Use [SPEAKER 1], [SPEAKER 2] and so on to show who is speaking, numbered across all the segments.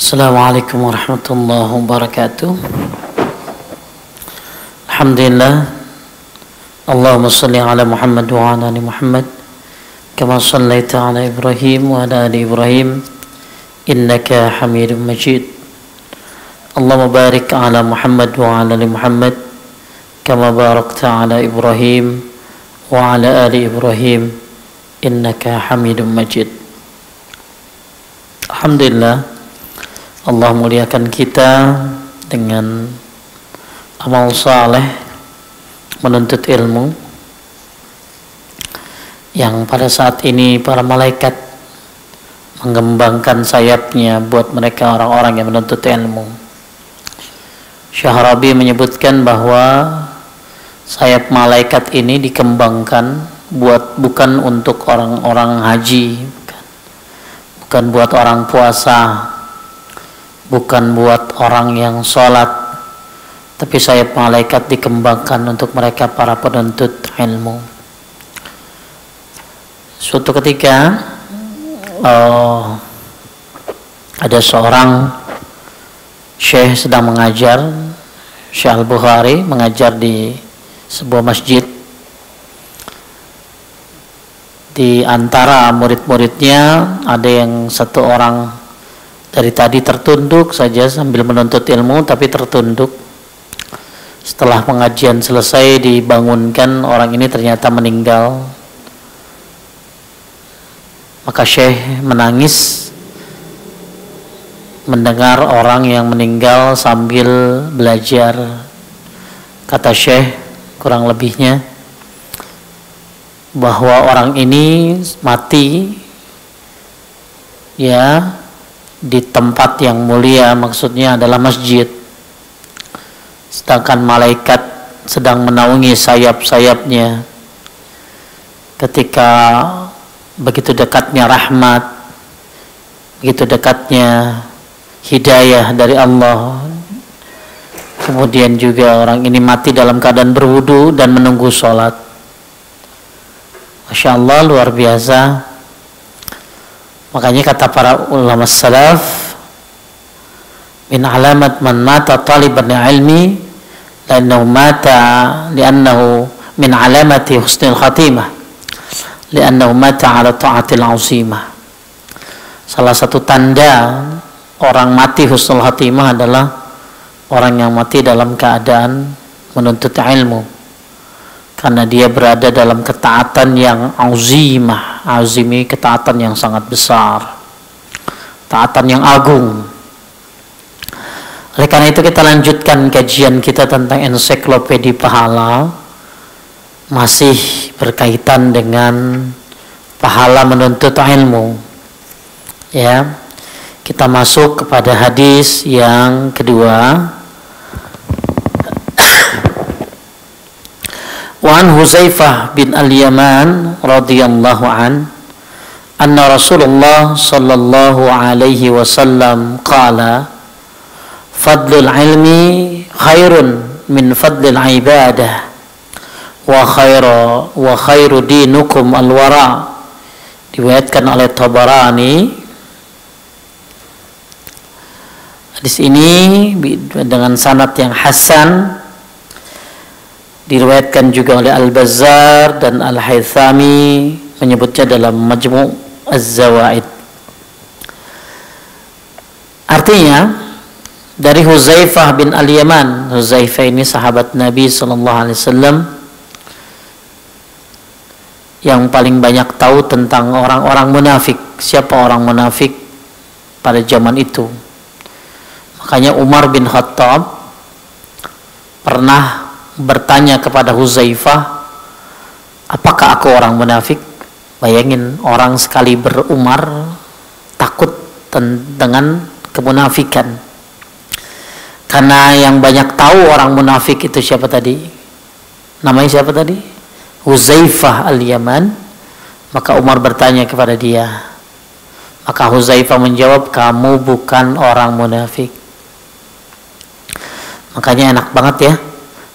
[SPEAKER 1] Assalamualaikum warahmatullahi wabarakatuh. Alhamdulillah. Allahumma salli ala Muhammad wa ala ali Muhammad kama sallaita ala Ibrahim wa ala ali Ibrahim innaka Hamidum Majid. Allahumma barik ala Muhammad wa ala ali Muhammad kama barakta ala Ibrahim wa ala ali Ibrahim innaka Hamidum Majid. Alhamdulillah, Allah muliakan kita dengan amal saleh menuntut ilmu yang pada saat ini para malaikat mengembangkan sayapnya buat mereka orang-orang yang menuntut ilmu. Syahrabi menyebutkan bahwa sayap malaikat ini dikembangkan bukan untuk orang-orang haji, bukan buat orang puasa, bukan buat orang yang sholat, tapi sayap malaikat dikembangkan untuk mereka para penuntut ilmu. Suatu ketika ada seorang syekh sedang mengajar, Syekh Al-Bukhari mengajar di sebuah masjid. Di antara murid-muridnya ada yang satu orang dari tadi tertunduk saja sambil menuntut ilmu, tapi tertunduk. Setelah pengajian selesai dibangunkan, orang ini ternyata meninggal. Maka Syekh menangis mendengar orang yang meninggal sambil belajar. Kata Syekh kurang lebihnya bahwa orang ini mati ya di tempat yang mulia, maksudnya adalah masjid, sedangkan malaikat sedang menaungi sayap-sayapnya. Ketika begitu dekatnya rahmat, begitu dekatnya hidayah dari Allah, kemudian juga orang ini mati dalam keadaan berwudu dan menunggu sholat. Masya Allah, luar biasa. Makanya kata para ulama salaf, min alamat man mata taliban ilmi li'annahu mata li'annahu min alamati husnil khatimah li'annahu mata ala ta'atil azimah. Salah satu tanda orang mati husnul khatimah adalah orang yang mati dalam keadaan menuntut ilmu, karena dia berada dalam ketaatan yang azimah. Azimi, ketaatan yang sangat besar, ketaatan yang agung. Oleh karena itu kita lanjutkan kajian kita tentang ensiklopedia pahala, masih berkaitan dengan pahala menuntut ilmu. Ya, kita masuk kepada hadis yang kedua. Wa Huzaifah bin Al-Yaman radhiyallahu an anna Rasulullah sallallahu alaihi wasallam qala fadlul ilmi khairun min fadlil ibadah wa khairu dinukum al-wara. Diriwayatkan oleh Tabarani. Hadis ini dengan sanad yang hasan, diriwayatkan juga oleh Al-Bazzar dan Al-Haythami menyebutnya dalam Majmu' Az-Zawaid. Artinya dari Huzaifah bin Al-Yaman. Huzaifah ini sahabat Nabi SAW yang paling banyak tahu tentang orang-orang munafik. Siapa orang munafik pada zaman itu? Makanya Umar bin Khattab pernah bertanya kepada Huzaifah, apakah aku orang munafik? Bayangin, orang sekali berumar takut dengan kemunafikan. Karena yang banyak tahu orang munafik itu siapa tadi? Namanya siapa tadi? Huzaifah Al-Yaman. Maka Umar bertanya kepada dia. Maka Huzaifah menjawab, kamu bukan orang munafik. Makanya enak banget ya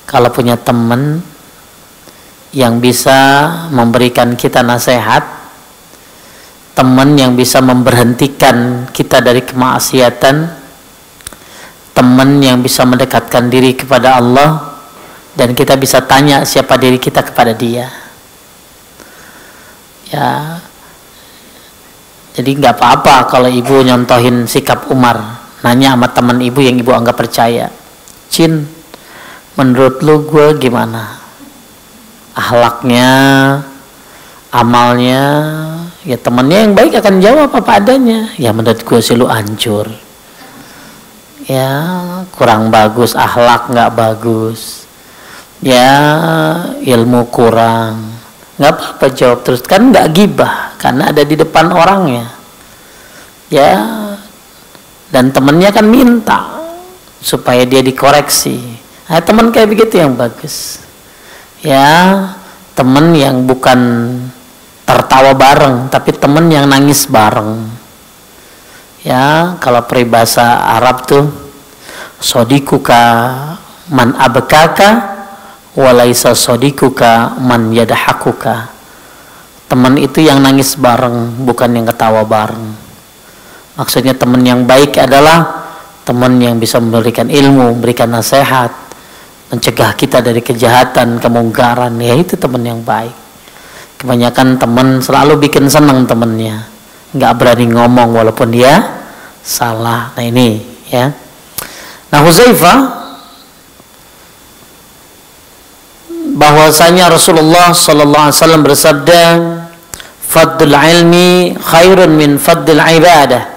[SPEAKER 1] kalau punya teman yang bisa memberikan kita nasihat teman yang bisa memberhentikan kita dari kemaksiatan, teman yang bisa mendekatkan diri kepada Allah, dan kita bisa tanya siapa diri kita kepada dia. Ya, jadi nggak apa-apa kalau ibu nyontohin sikap Umar, nanya sama teman ibu yang ibu anggap percaya, Cin, menurut lu gue gimana? Akhlaknya, amalnya, ya temannya yang baik akan jawab apa adanya. Ya menurut gue sih lu hancur, ya kurang bagus, akhlak nggak bagus, ya ilmu kurang. Nggak apa-apa jawab terus, kan nggak gibah karena ada di depan orangnya, ya. Dan temennya kan minta supaya dia dikoreksi. Nah, teman kayak begitu yang bagus, ya. Teman yang bukan tertawa bareng, tapi teman yang nangis bareng, ya. Kalau peribahasa Arab tuh, sodikuka man abkaka walaisa sodikuka man yadahakuka. Teman itu yang nangis bareng, bukan yang ketawa bareng. Maksudnya teman yang baik adalah teman yang bisa memberikan ilmu, memberikan nasihat, mencegah kita dari kejahatan, kemungkaran. Ya itu teman yang baik. Kebanyakan teman selalu bikin senang temannya, nggak berani ngomong walaupun dia salah. Nah ini ya. Nah Hudzaifah, bahwasanya Rasulullah sallallahu alaihi wasallam bersabda, fadlul ilmi khairun min fadlil ibadah.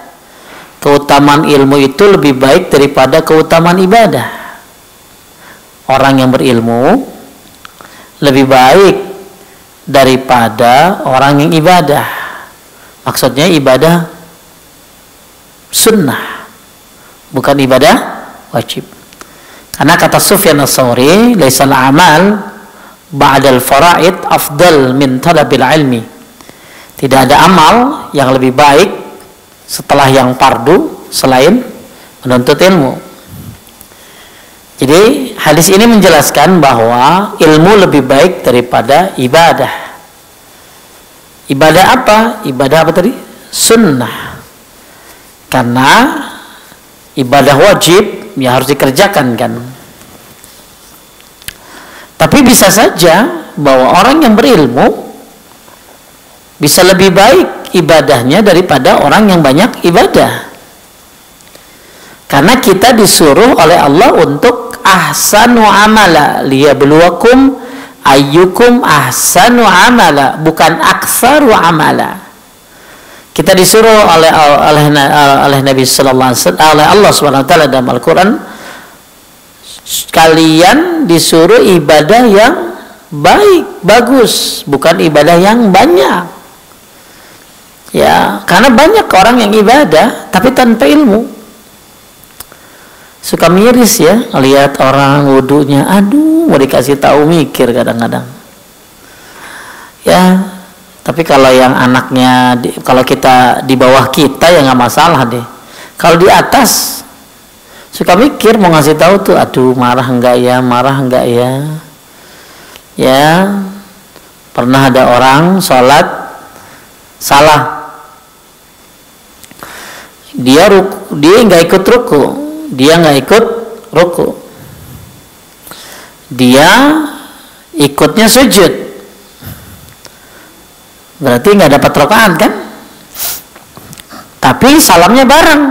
[SPEAKER 1] Keutamaan ilmu itu lebih baik daripada keutamaan ibadah. Orang yang berilmu lebih baik daripada orang yang ibadah. Maksudnya ibadah sunnah, bukan ibadah wajib. Karena kata Sufyan Ats-Tsauri, laisal amal ba'dal fara'id afdal min talabil ilmi. Tidak ada amal yang lebih baik setelah yang fardu selain menuntut ilmu. Jadi hadis ini menjelaskan bahwa ilmu lebih baik daripada ibadah. Ibadah apa? Ibadah apa tadi? Sunnah. Karena ibadah wajib ya harus dikerjakan kan. Tapi bisa saja bahwa orang yang berilmu bisa lebih baik ibadahnya daripada orang yang banyak ibadah. Karena kita disuruh oleh Allah untuk ahsanu amala liyabluwakum ayyukum ahsanu amala, bukan aksaru amala. Kita disuruh oleh Nabi sallallahu alaihi wasallam, oleh Allah Subhanahu wa taala dalam Al-Qur'an, kalian disuruh ibadah yang baik, bagus, bukan ibadah yang banyak. Ya, karena banyak orang yang ibadah tapi tanpa ilmu. Suka miris ya, lihat orang wudunya, aduh, mau dikasih tahu mikir kadang-kadang. Ya, tapi kalau yang anaknya, kalau kita di bawah kita ya nggak masalah deh. Kalau di atas, suka mikir mau ngasih tahu tuh, aduh marah enggak ya, marah enggak ya. Ya, pernah ada orang sholat salah. Dia nggak ikut ruku, dia ikutnya sujud, berarti nggak dapat rakaat kan? Tapi salamnya bareng.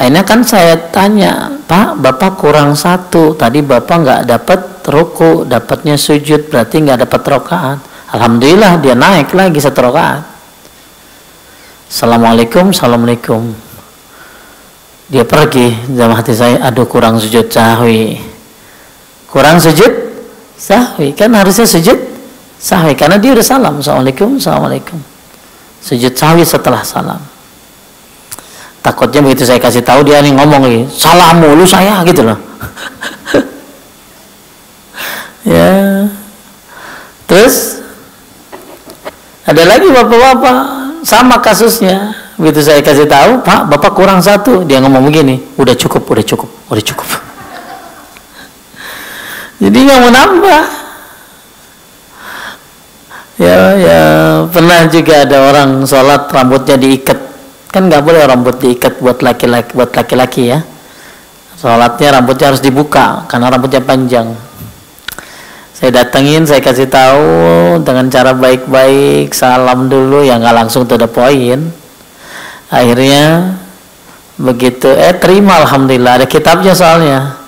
[SPEAKER 1] Akhirnya kan saya tanya, Pak, Bapak kurang satu, tadi Bapak nggak dapat ruku, dapatnya sujud, berarti nggak dapat rakaat. Alhamdulillah dia naik lagi satu rakaat. Assalamualaikum, assalamualaikum. Dia pergi, dalam hati saya, aduh kurang sujud sahwi. Kurang sujud sahwi, kan harusnya sujud sahwi, karena dia udah salam, assalamualaikum, assalamualaikum. Sujud sahwi setelah salam. Takutnya begitu saya kasih tahu dia nih ngomong lagi, salah mulu saya gitu loh. Ya. Terus ada lagi bapak-bapak sama kasusnya, begitu saya kasih tahu, Pak, Bapak kurang satu, dia ngomong begini, udah cukup. Jadi nggak mau nambah, Ya pernah juga ada orang sholat rambutnya diikat, kan nggak boleh rambut diikat buat laki-laki ya. Sholatnya rambutnya harus dibuka karena rambutnya panjang. Saya datengin, saya kasih tahu dengan cara baik-baik, salam dulu, ya nggak langsung to the point. Akhirnya begitu terima, alhamdulillah, ada kitabnya soalnya.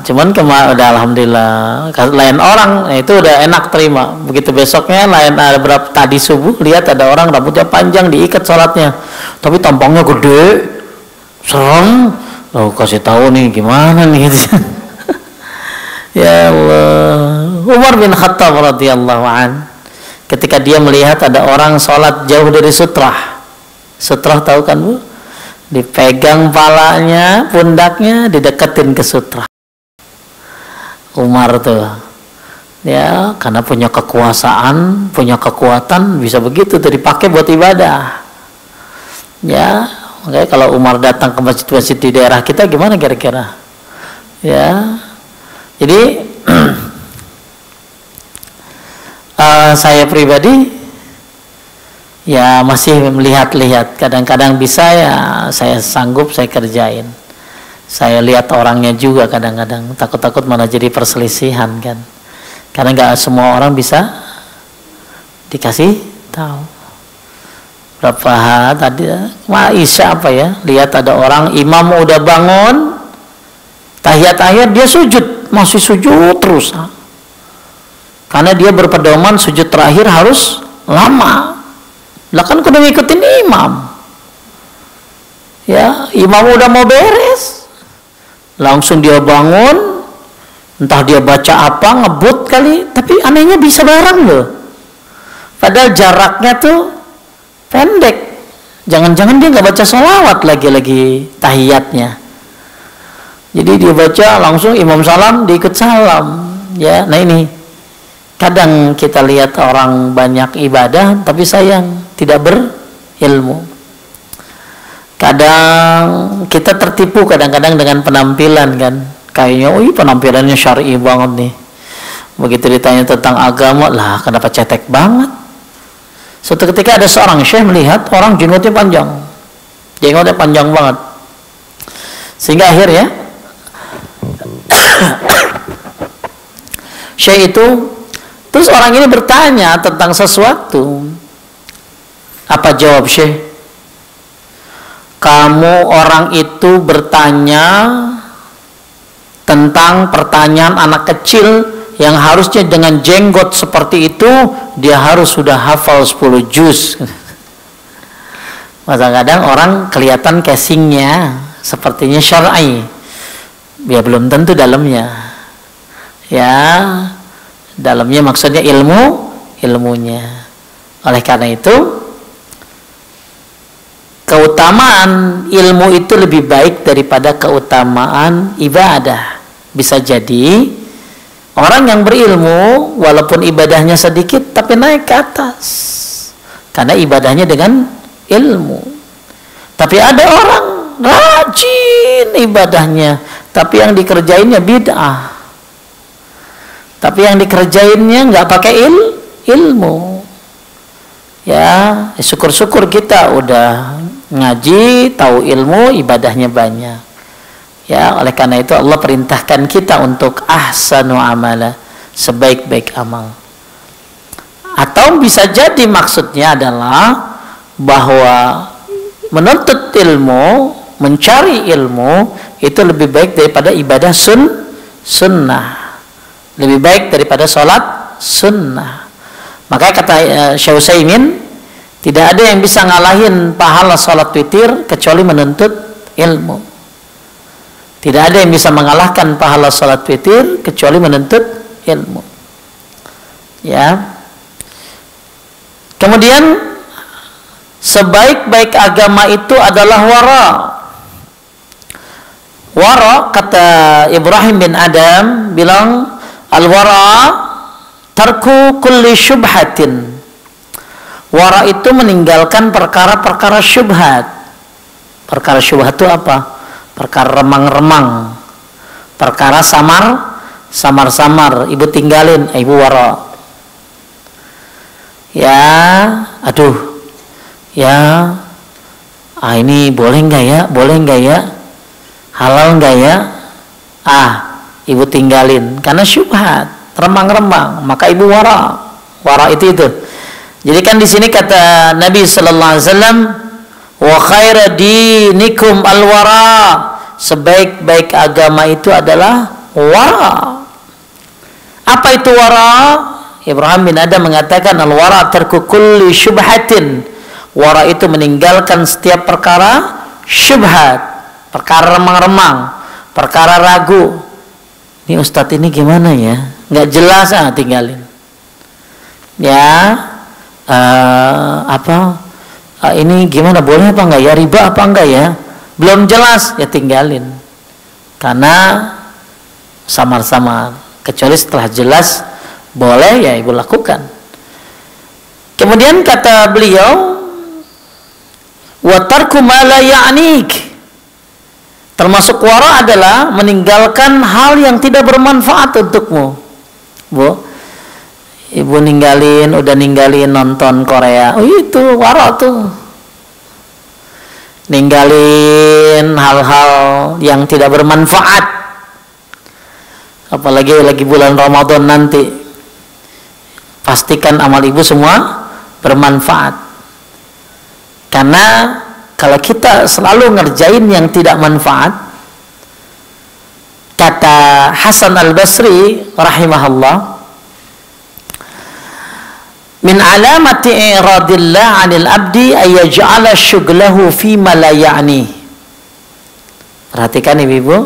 [SPEAKER 1] Cuman udah alhamdulillah, lain orang itu udah enak terima. Begitu besoknya lain ada berapa tadi subuh lihat ada orang rambutnya panjang diikat sholatnya, tapi tampangnya gede, serem. Loh, kasih tahu nih gimana nih gitu. Ya Allah. Umar bin Khattab radhiyallahu an, ketika dia melihat ada orang sholat jauh dari sutrah. Sutrah tahu kan Bu? Dipegang palanya, pundaknya, dideketin ke sutrah. Umar tuh, ya karena punya kekuasaan, punya kekuatan, bisa begitu tuh dipakai buat ibadah. Ya, makanya kalau Umar datang ke masjid-masjid di daerah kita gimana kira-kira? Ya, jadi saya pribadi ya masih melihat-lihat, kadang-kadang bisa ya saya sanggup saya kerjain. Saya lihat orangnya juga kadang-kadang, takut-takut malah jadi perselisihan kan, karena nggak semua orang bisa dikasih tahu. Berapa tadi Isya apa ya, lihat ada orang imam udah bangun tahiyat dia sujud, masih sujud terus, karena dia berpedoman sujud terakhir harus lama. Lah kan kudu ngikutin imam. Ya, imam udah mau beres, langsung dia bangun, entah dia baca apa, ngebut kali, tapi anehnya bisa bareng loh. Padahal jaraknya tuh pendek. Jangan-jangan dia nggak baca sholawat lagi tahiyatnya. Jadi dia baca langsung imam salam, dia ikut salam. Ya, nah ini kadang kita lihat orang banyak ibadah, tapi sayang tidak berilmu. Kadang kita tertipu kadang-kadang dengan penampilan kan, kayaknya penampilannya syar'i banget nih. Begitu ditanya tentang agama, lah kenapa cetek banget. Suatu ketika ada seorang syekh melihat orang jenggotnya panjang banget, sehingga akhirnya syekh itu, terus orang ini bertanya tentang sesuatu. Apa jawab syekh? Kamu orang itu bertanya tentang pertanyaan anak kecil yang harusnya dengan jenggot seperti itu dia harus sudah hafal 10 juz. Masa kadang orang kelihatan casingnya sepertinya syar'i, ya belum tentu dalamnya. Ya, dalamnya maksudnya ilmunya. Oleh karena itu keutamaan ilmu itu lebih baik daripada keutamaan ibadah. Bisa jadi orang yang berilmu walaupun ibadahnya sedikit tapi naik ke atas karena ibadahnya dengan ilmu. Tapi ada orang rajin ibadahnya tapi yang dikerjainnya bid'ah, tapi yang dikerjainnya nggak pakai ilmu. Ya, syukur-syukur kita udah ngaji, tahu ilmu, ibadahnya banyak. Ya, oleh karena itu Allah perintahkan kita untuk ahsanu amala, sebaik-baik amal. Atau bisa jadi maksudnya adalah bahwa menuntut ilmu, mencari ilmu itu lebih baik daripada ibadah sunnah, lebih baik daripada sholat sunnah. Makanya kata Syekh Utsaimin, tidak ada yang bisa ngalahin pahala sholat witir kecuali menuntut ilmu. Tidak ada yang bisa mengalahkan pahala sholat witir kecuali menuntut ilmu. Ya. Kemudian sebaik-baik agama itu adalah wara. Wara, kata Ibrahim bin Adam bilang, al-wara tarku kulli syubhatin. Wara itu meninggalkan perkara-perkara syubhat. Perkara syubhat itu apa? Perkara remang-remang, perkara samar-samar, ibu tinggalin, ibu wara. ya aduh ya ini boleh nggak ya, halal nggak ya, ibu tinggalin karena syubhat, remang-remang, maka ibu wara itu. Jadi kan di sini kata Nabi sallallahu alaihi wasallam, wa khaira dinikum al-wara, sebaik-baik agama itu adalah wara. Apa itu wara? Ibrahim bin Adam mengatakan al-wara tarku kulli syubhatin. Wara itu meninggalkan setiap perkara syubhat, perkara remang-remang, perkara ragu. Ini ustadz ini gimana ya? Nggak jelas, tinggalin. Ya, ini gimana? Boleh apa enggak ya? Riba apa enggak ya? Belum jelas, ya tinggalin. Karena samar-samar. Kecuali setelah jelas boleh, ya ibu lakukan. Kemudian kata beliau, wa tarku ma la ya'nik, termasuk wara adalah meninggalkan hal yang tidak bermanfaat untukmu. Bu, ibu udah ninggalin nonton Korea, itu wara tuh. Ninggalin hal-hal yang tidak bermanfaat, apalagi lagi bulan Ramadan nanti. Pastikan amal ibu semua bermanfaat. Karena kalau kita selalu ngerjain yang tidak manfaat, kata Hasan al-Basri rahimahullah, min alamati iradillah 'anil abdi ay yaj'ala syughlahu fi ma la ya'ni. Perhatikan ibu-ibu,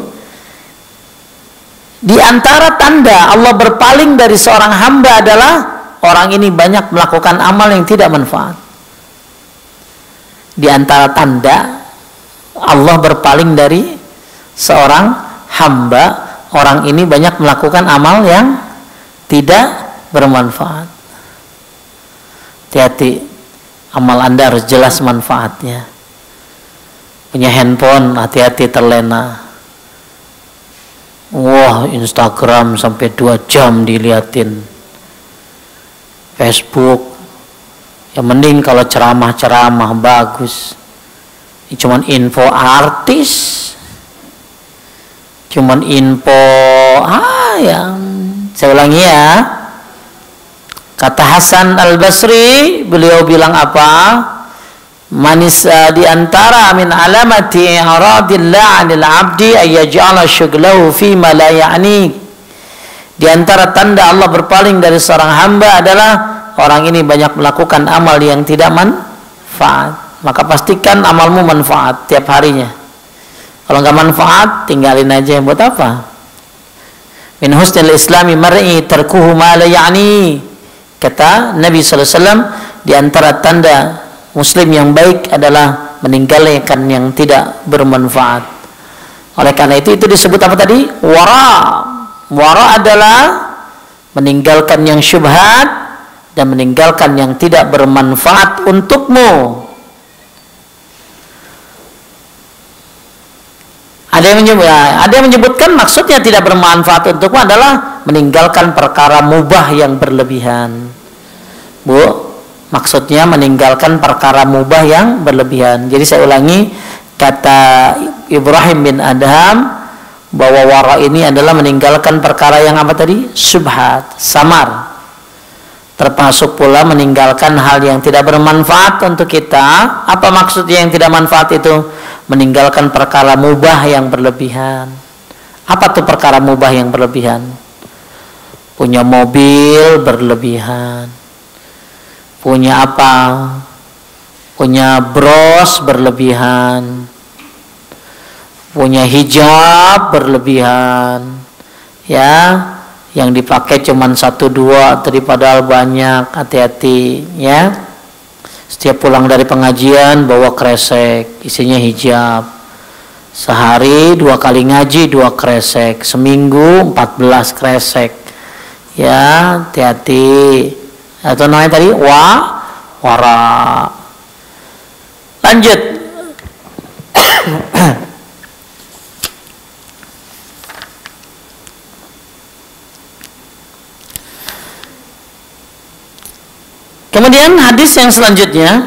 [SPEAKER 1] di antara tanda Allah berpaling dari seorang hamba adalah orang ini banyak melakukan amal yang tidak manfaat. Di antara tanda Allah berpaling dari seorang hamba, orang ini banyak melakukan amal yang tidak bermanfaat. Hati-hati, amal Anda harus jelas manfaatnya. Punya handphone, hati-hati terlena. Wah, Instagram sampai 2 jam diliatin. Facebook, ya mending kalau ceramah bagus. Ini cuman info artis, cuman info yang saya ulangi ya. Kata Hasan al-Basri, beliau bilang apa? Manis di antara min alamati i'radillah 'anil 'abdi ay yaj'ala syughlahu fi ma la ya'ni. Di antara tanda Allah berpaling dari seorang hamba adalah orang ini banyak melakukan amal yang tidak manfaat. Maka pastikan amalmu manfaat tiap harinya. Kalau nggak manfaat, tinggalin aja. Buat apa? Min husnil islami mar'i tarkuhu ma la ya'ni. Kata Nabi SAW, di antara tanda Muslim yang baik adalah meninggalkan yang tidak bermanfaat. Oleh karena itu disebut apa tadi? Wara. Wara adalah meninggalkan yang syubhat dan meninggalkan yang tidak bermanfaat untukmu. Ada yang menyebutkan maksudnya tidak bermanfaat untukmu adalah meninggalkan perkara mubah yang berlebihan. Bu, maksudnya meninggalkan perkara mubah yang berlebihan. Jadi saya ulangi, kata Ibrahim bin Adham bahwa wara ini adalah meninggalkan perkara yang apa tadi? Syubhat, samar. Termasuk pula meninggalkan hal yang tidak bermanfaat untuk kita. Apa maksudnya yang tidak manfaat itu? Meninggalkan perkara mubah yang berlebihan. Apa tuh perkara mubah yang berlebihan? Punya mobil berlebihan. Punya apa? Punya bros berlebihan. Punya hijab berlebihan. Ya, yang dipakai cuma 1-2 daripada banyak. Hati-hati ya. Setiap pulang dari pengajian bawa kresek, isinya hijab. Sehari 2 kali ngaji 2 kresek, seminggu 14 kresek. Ya, hati-hati. Atau namanya tadi wara. Lanjut. Kemudian hadis yang selanjutnya,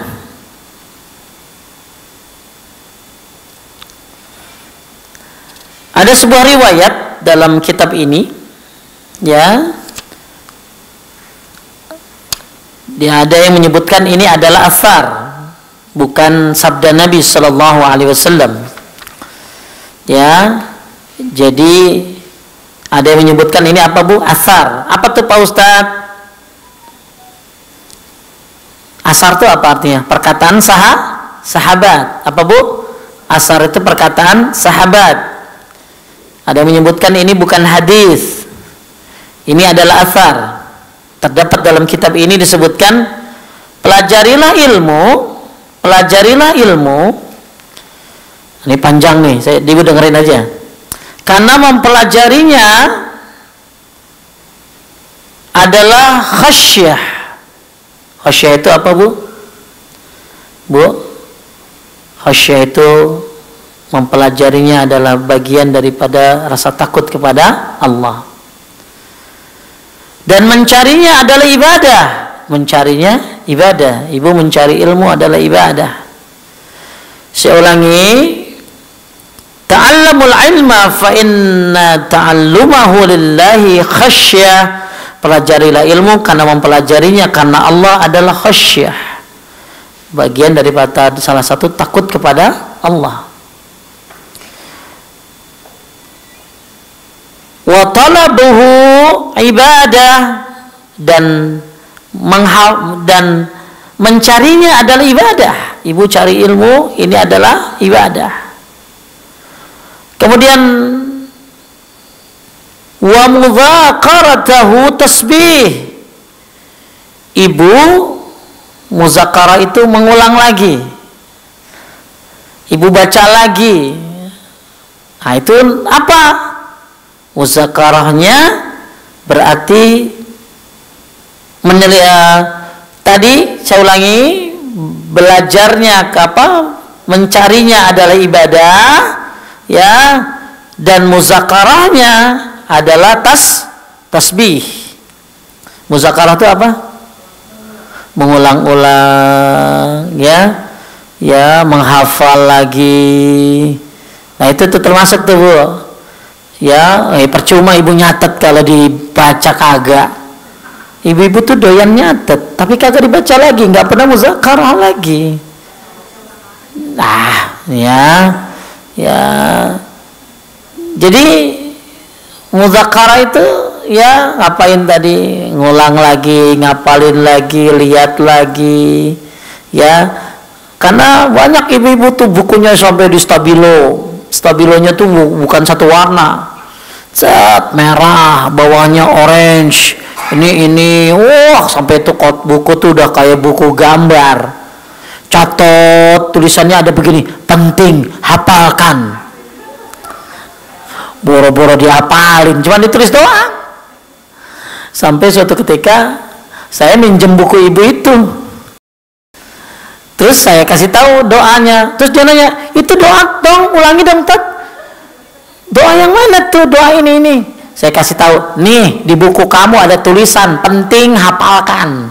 [SPEAKER 1] ada sebuah riwayat dalam kitab ini, ya, ada yang menyebutkan ini adalah asar, bukan sabda Nabi Sallallahu Alaihi Wasallam. Ya, jadi ada yang menyebutkan ini apa bu? Asar. Apa tuh Pak Ustadz? Asar itu apa artinya? Perkataan sahabat. Apa bu? Asar itu perkataan sahabat. Ada yang menyebutkan ini bukan hadis. Ini adalah asar. Terdapat dalam kitab ini disebutkan, pelajarilah ilmu. Ini panjang nih, ibu dengerin aja. Karena mempelajarinya adalah khasyah. Khasyah itu apa bu? Khasyah itu mempelajarinya adalah bagian daripada rasa takut kepada Allah. Dan mencarinya adalah ibadah. Mencarinya ibadah. Ibu mencari ilmu adalah ibadah. Saya ulangi, ta'allamul ilma fa inna ta'allumahu lillahi khasyah. Pelajarilah ilmu karena mempelajarinya karena Allah adalah khasyah. Bagian daripada salah satu takut kepada Allah. Wa talabuhu ibadah, dan mencarinya adalah ibadah. Ibu cari ilmu, ini adalah ibadah. Kemudian wa mudzakaratahu tasbih. Ibu muzakarah itu mengulang lagi. Ibu baca lagi. Nah, itu apa? Muzakarahnya berarti tadi saya ulangi, belajarnya ke apa? Mencarinya adalah ibadah, ya, dan muzakarahnya adalah tasbih. Muzakarah itu apa? Mengulang-ulang, ya, menghafal lagi. Nah itu tuh termasuk tuh bu. Ya, percuma ibu nyatet kalau dibaca kagak. Ibu-ibu tuh doyan nyatet, tapi kagak dibaca lagi, nggak pernah muzakarah lagi. Nah, ya. Jadi muzakarah itu ya ngapain tadi? Ngulang lagi, ngapalin lagi, lihat lagi, ya. Karena banyak ibu-ibu tuh bukunya sampai di stabilo. Stabilonya tuh bukan satu warna, merah, bawahnya orange, ini, wah sampai itu buku tuh udah kayak buku gambar. Catat tulisannya ada begini, penting, hafalkan. Boro-boro dihafalin, cuma ditulis doang. Sampai suatu ketika saya minjem buku ibu itu. Terus saya kasih tahu doanya. Terus dia nanya, itu doa dong, ulangi dong Tat. Doa yang mana tuh? Doa ini. Saya kasih tahu, nih di buku kamu ada tulisan penting, hafalkan.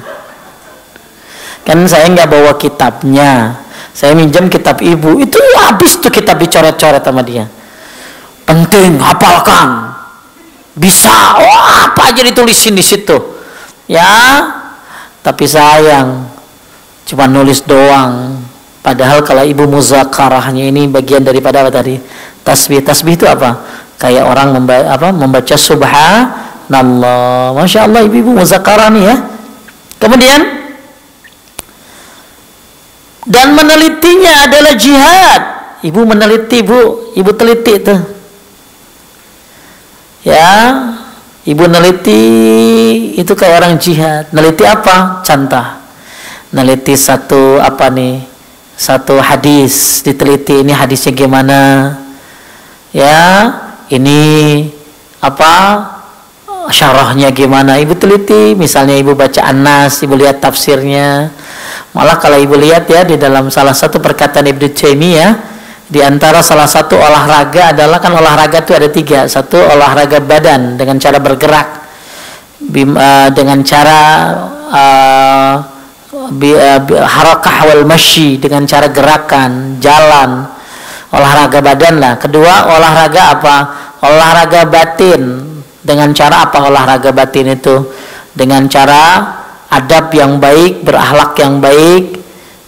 [SPEAKER 1] Kan saya nggak bawa kitabnya, saya minjem kitab ibu. Itu habis tuh kitab dicoret-coret sama dia. Penting, hafalkan. Bisa, apa aja ditulisin di situ. Ya, tapi sayang. Cuma nulis doang. Padahal kalau ibu muzakarahnya ini bagian daripada apa tadi? Tasbih. Tasbih itu apa? Kayak orang membaca subhanallah. Masya Allah ibu muzakarah nih ya. Kemudian dan menelitinya adalah jihad. Ibu meneliti bu. Ibu teliti tuh. Ya. Ibu neliti itu kayak orang jihad. Neliti apa? Contoh. Neliti satu hadis, diteliti ini hadisnya gimana, ya, ini syarahnya gimana, ibu teliti. Misalnya ibu baca An-Nas, ibu lihat tafsirnya. Malah kalau ibu lihat ya di dalam salah satu perkataan Ibnu Taimiyah, di antara salah satu olahraga adalah, kan olahraga itu ada 3. Satu olahraga badan dengan cara bergerak, dengan cara harakah wal masyi, dengan cara gerakan, jalan, olahraga badan lah. Kedua, olahraga apa? Olahraga batin. Dengan cara apa olahraga batin itu? Dengan cara adab yang baik, berakhlak yang baik,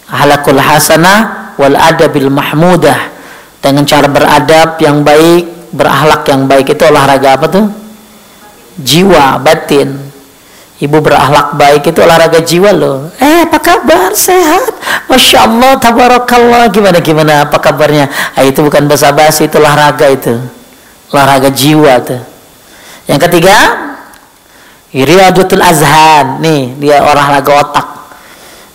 [SPEAKER 1] halakul hasanah wal adabil mahmudah. Dengan cara beradab yang baik, berakhlak yang baik, itu olahraga apa tuh? Jiwa, batin. Ibu berakhlak baik itu olahraga jiwa loh. Apa kabar? Sehat? Masya Allah, tabarakallah. Gimana? Apa kabarnya? Itu bukan basa-basi, itu olahraga itu. Olahraga jiwa tuh. Yang ketiga, riyadatul azhan. Nih, dia olahraga otak.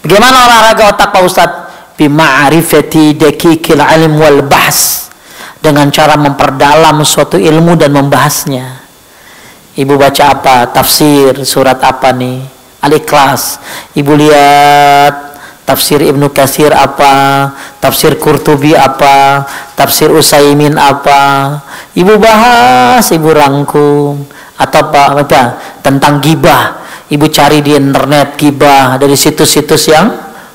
[SPEAKER 1] Bagaimana olahraga otak Pak Ustadz? Bima'rifati dakikil alim wal bahs. Dengan cara memperdalam suatu ilmu dan membahasnya. Ibu baca apa? Tafsir surat apa nih? Al-Ikhlas. Ibu lihat tafsir Ibnu Katsir apa, tafsir Qurtubi apa, tafsir Utsaimin apa. Ibu bahas, ibu rangkum. Atau apa? Tentang gibah. Ibu cari di internet gibah dari situs-situs yang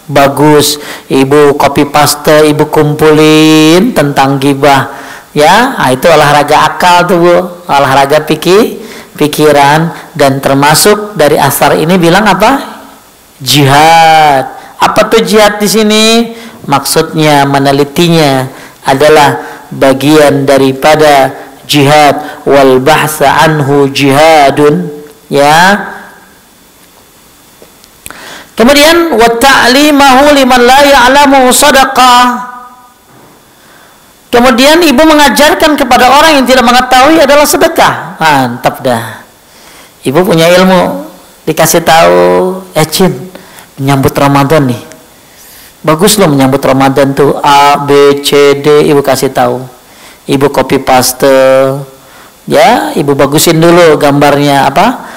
[SPEAKER 1] bagus. Ibu copy paste, ibu kumpulin tentang gibah. Ya, itu olahraga akal tuh, Bu. Olahraga pikiran, dan termasuk dari asar ini bilang apa? Jihad. Apa tuh jihad di sini? Maksudnya, menelitinya adalah bagian daripada jihad. Wal bahsa anhu jihadun, ya. Kemudian wa ta'limahu liman la ya'lamu shadaqah. Kemudian ibu mengajarkan kepada orang yang tidak mengetahui adalah sedekah. Mantap dah. Ibu punya ilmu, dikasih tahu, Cin, menyambut Ramadan nih. Bagus loh menyambut Ramadan tuh, A, B, C, D, ibu kasih tahu. Ibu copy paste, ya, ibu bagusin dulu gambarnya apa?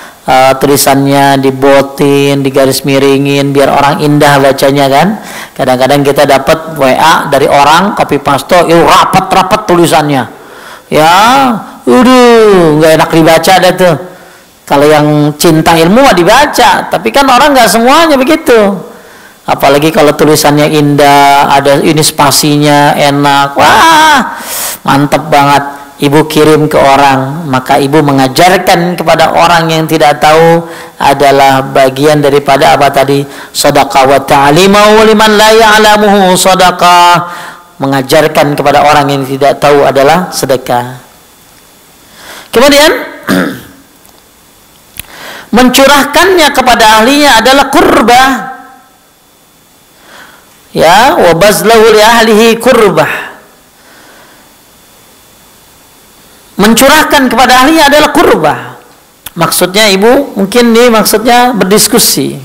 [SPEAKER 1] Tulisannya dibotin, digaris miringin biar orang indah bacanya kan. Kadang-kadang kita dapat WA dari orang copy paste, rapat-rapat tulisannya. Ya, nggak enak dibaca deh tuh. Kalau yang cinta ilmu mah dibaca, tapi kan orang nggak semuanya begitu. Apalagi kalau tulisannya indah, ada ini spasinya enak, wah mantep banget. Ibu kirim ke orang, maka ibu mengajarkan kepada orang yang tidak tahu adalah bagian daripada apa tadi? Shadaqah wa ta'limahu liman la ya'lamuhu shadaqah. Mengajarkan kepada orang yang tidak tahu adalah sedekah. Kemudian mencurahkannya kepada ahlinya adalah kurbah. Ya, wa bazlahu li ahlihi kurbah. Mencurahkan kepada ahlinya adalah kurbah. Maksudnya ibu mungkin nih maksudnya berdiskusi.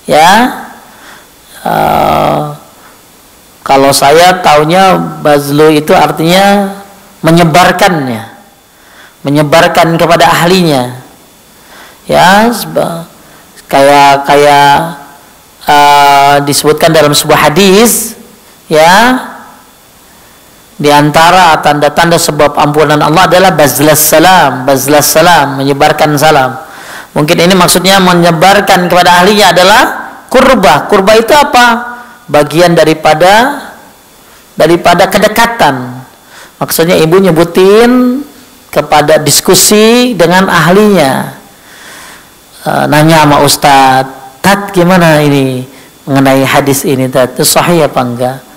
[SPEAKER 1] Ya, kalau saya taunya bazlu itu artinya menyebarkannya, menyebarkan kepada ahlinya. Ya, kayak disebutkan dalam sebuah hadis, ya. Di antara tanda-tanda sebab ampunan Allah adalah bazlas salam, menyebarkan salam. Mungkin ini maksudnya menyebarkan kepada ahlinya adalah kurbah. Kurbah itu apa? Bagian daripada kedekatan. Maksudnya ibu nyebutin kepada diskusi dengan ahlinya. Nanya sama Ustadz, Tat gimana ini mengenai hadis ini, Tat? Itu sahih apa enggak?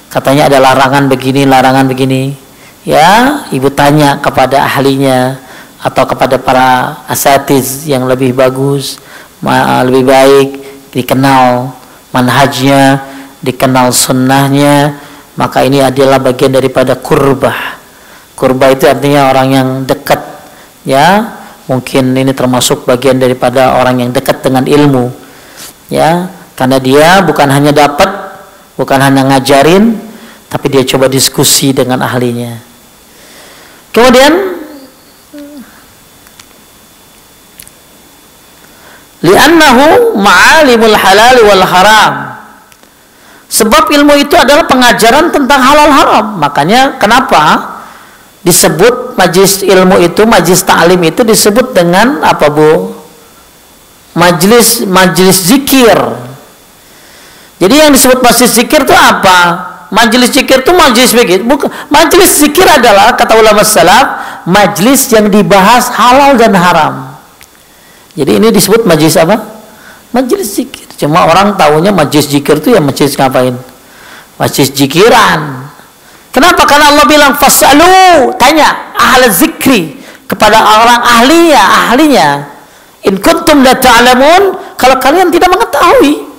[SPEAKER 1] Katanya ada larangan begini. Ya, ibu tanya kepada ahlinya atau kepada para asatiz yang lebih bagus, lebih baik, dikenal manhajnya, dikenal sunnahnya, maka ini adalah bagian daripada kurbah. Kurbah itu artinya orang yang dekat, ya. Mungkin ini termasuk bagian daripada orang yang dekat dengan ilmu, ya, karena dia bukan hanya dapat, bukan hanya ngajarin, tapi dia coba diskusi dengan ahlinya. Kemudian li'annahu ma'alimul halal wal haram. Sebab ilmu itu adalah pengajaran tentang halal haram. Makanya kenapa disebut majlis ilmu itu, majlis ta'lim itu disebut dengan apa, Bu? Majlis zikir. Jadi yang disebut majelis zikir itu apa? Majelis zikir itu majelis zikir. Bukan. Majelis zikir adalah, kata ulama salaf, majelis yang dibahas halal dan haram. Jadi ini disebut majelis apa? Majelis zikir. Cuma orang tahunya majelis zikir itu ya majelis ngapain? Majelis zikiran. Kenapa? Karena Allah bilang fasalu, tanya ahli zikri, kepada orang ahlinya. In kuntum la ta'lamun, kalau kalian tidak mengetahui.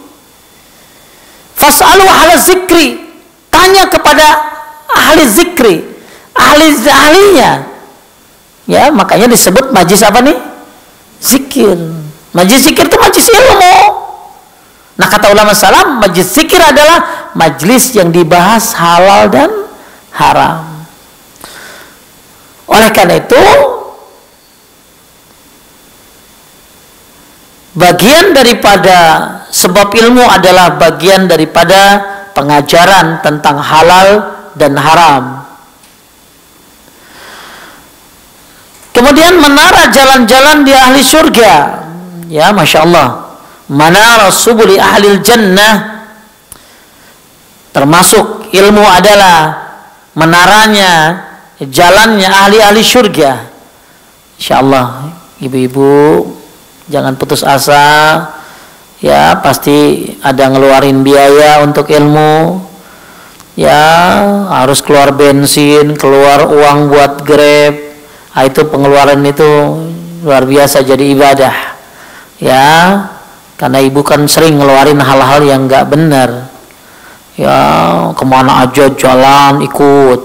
[SPEAKER 1] Fas'alu ahla zikri, tanya kepada ahli zikri, ahlinya. Ya, makanya disebut majlis apa nih? Zikir. Majlis zikir itu majlis ilmu. Nah, kata ulama salam, majlis zikir adalah majlis yang dibahas halal dan haram. Oleh karena itu, bagian daripada sebab ilmu adalah bagian daripada pengajaran tentang halal dan haram. Kemudian menara jalan-jalan di ahli surga. Ya, Masya Allah. Menara subuli ahli jannah. Termasuk ilmu adalah menaranya, jalannya ahli-ahli surga. Insya Allah, ibu-ibu jangan putus asa. Ya, pasti ada ngeluarin biaya untuk ilmu. Ya, harus keluar bensin, keluar uang buat Grab. Nah, itu pengeluaran itu luar biasa, jadi ibadah. Ya, karena ibu kan sering ngeluarin hal-hal yang nggak benar. Ya, kemana aja jalan ikut.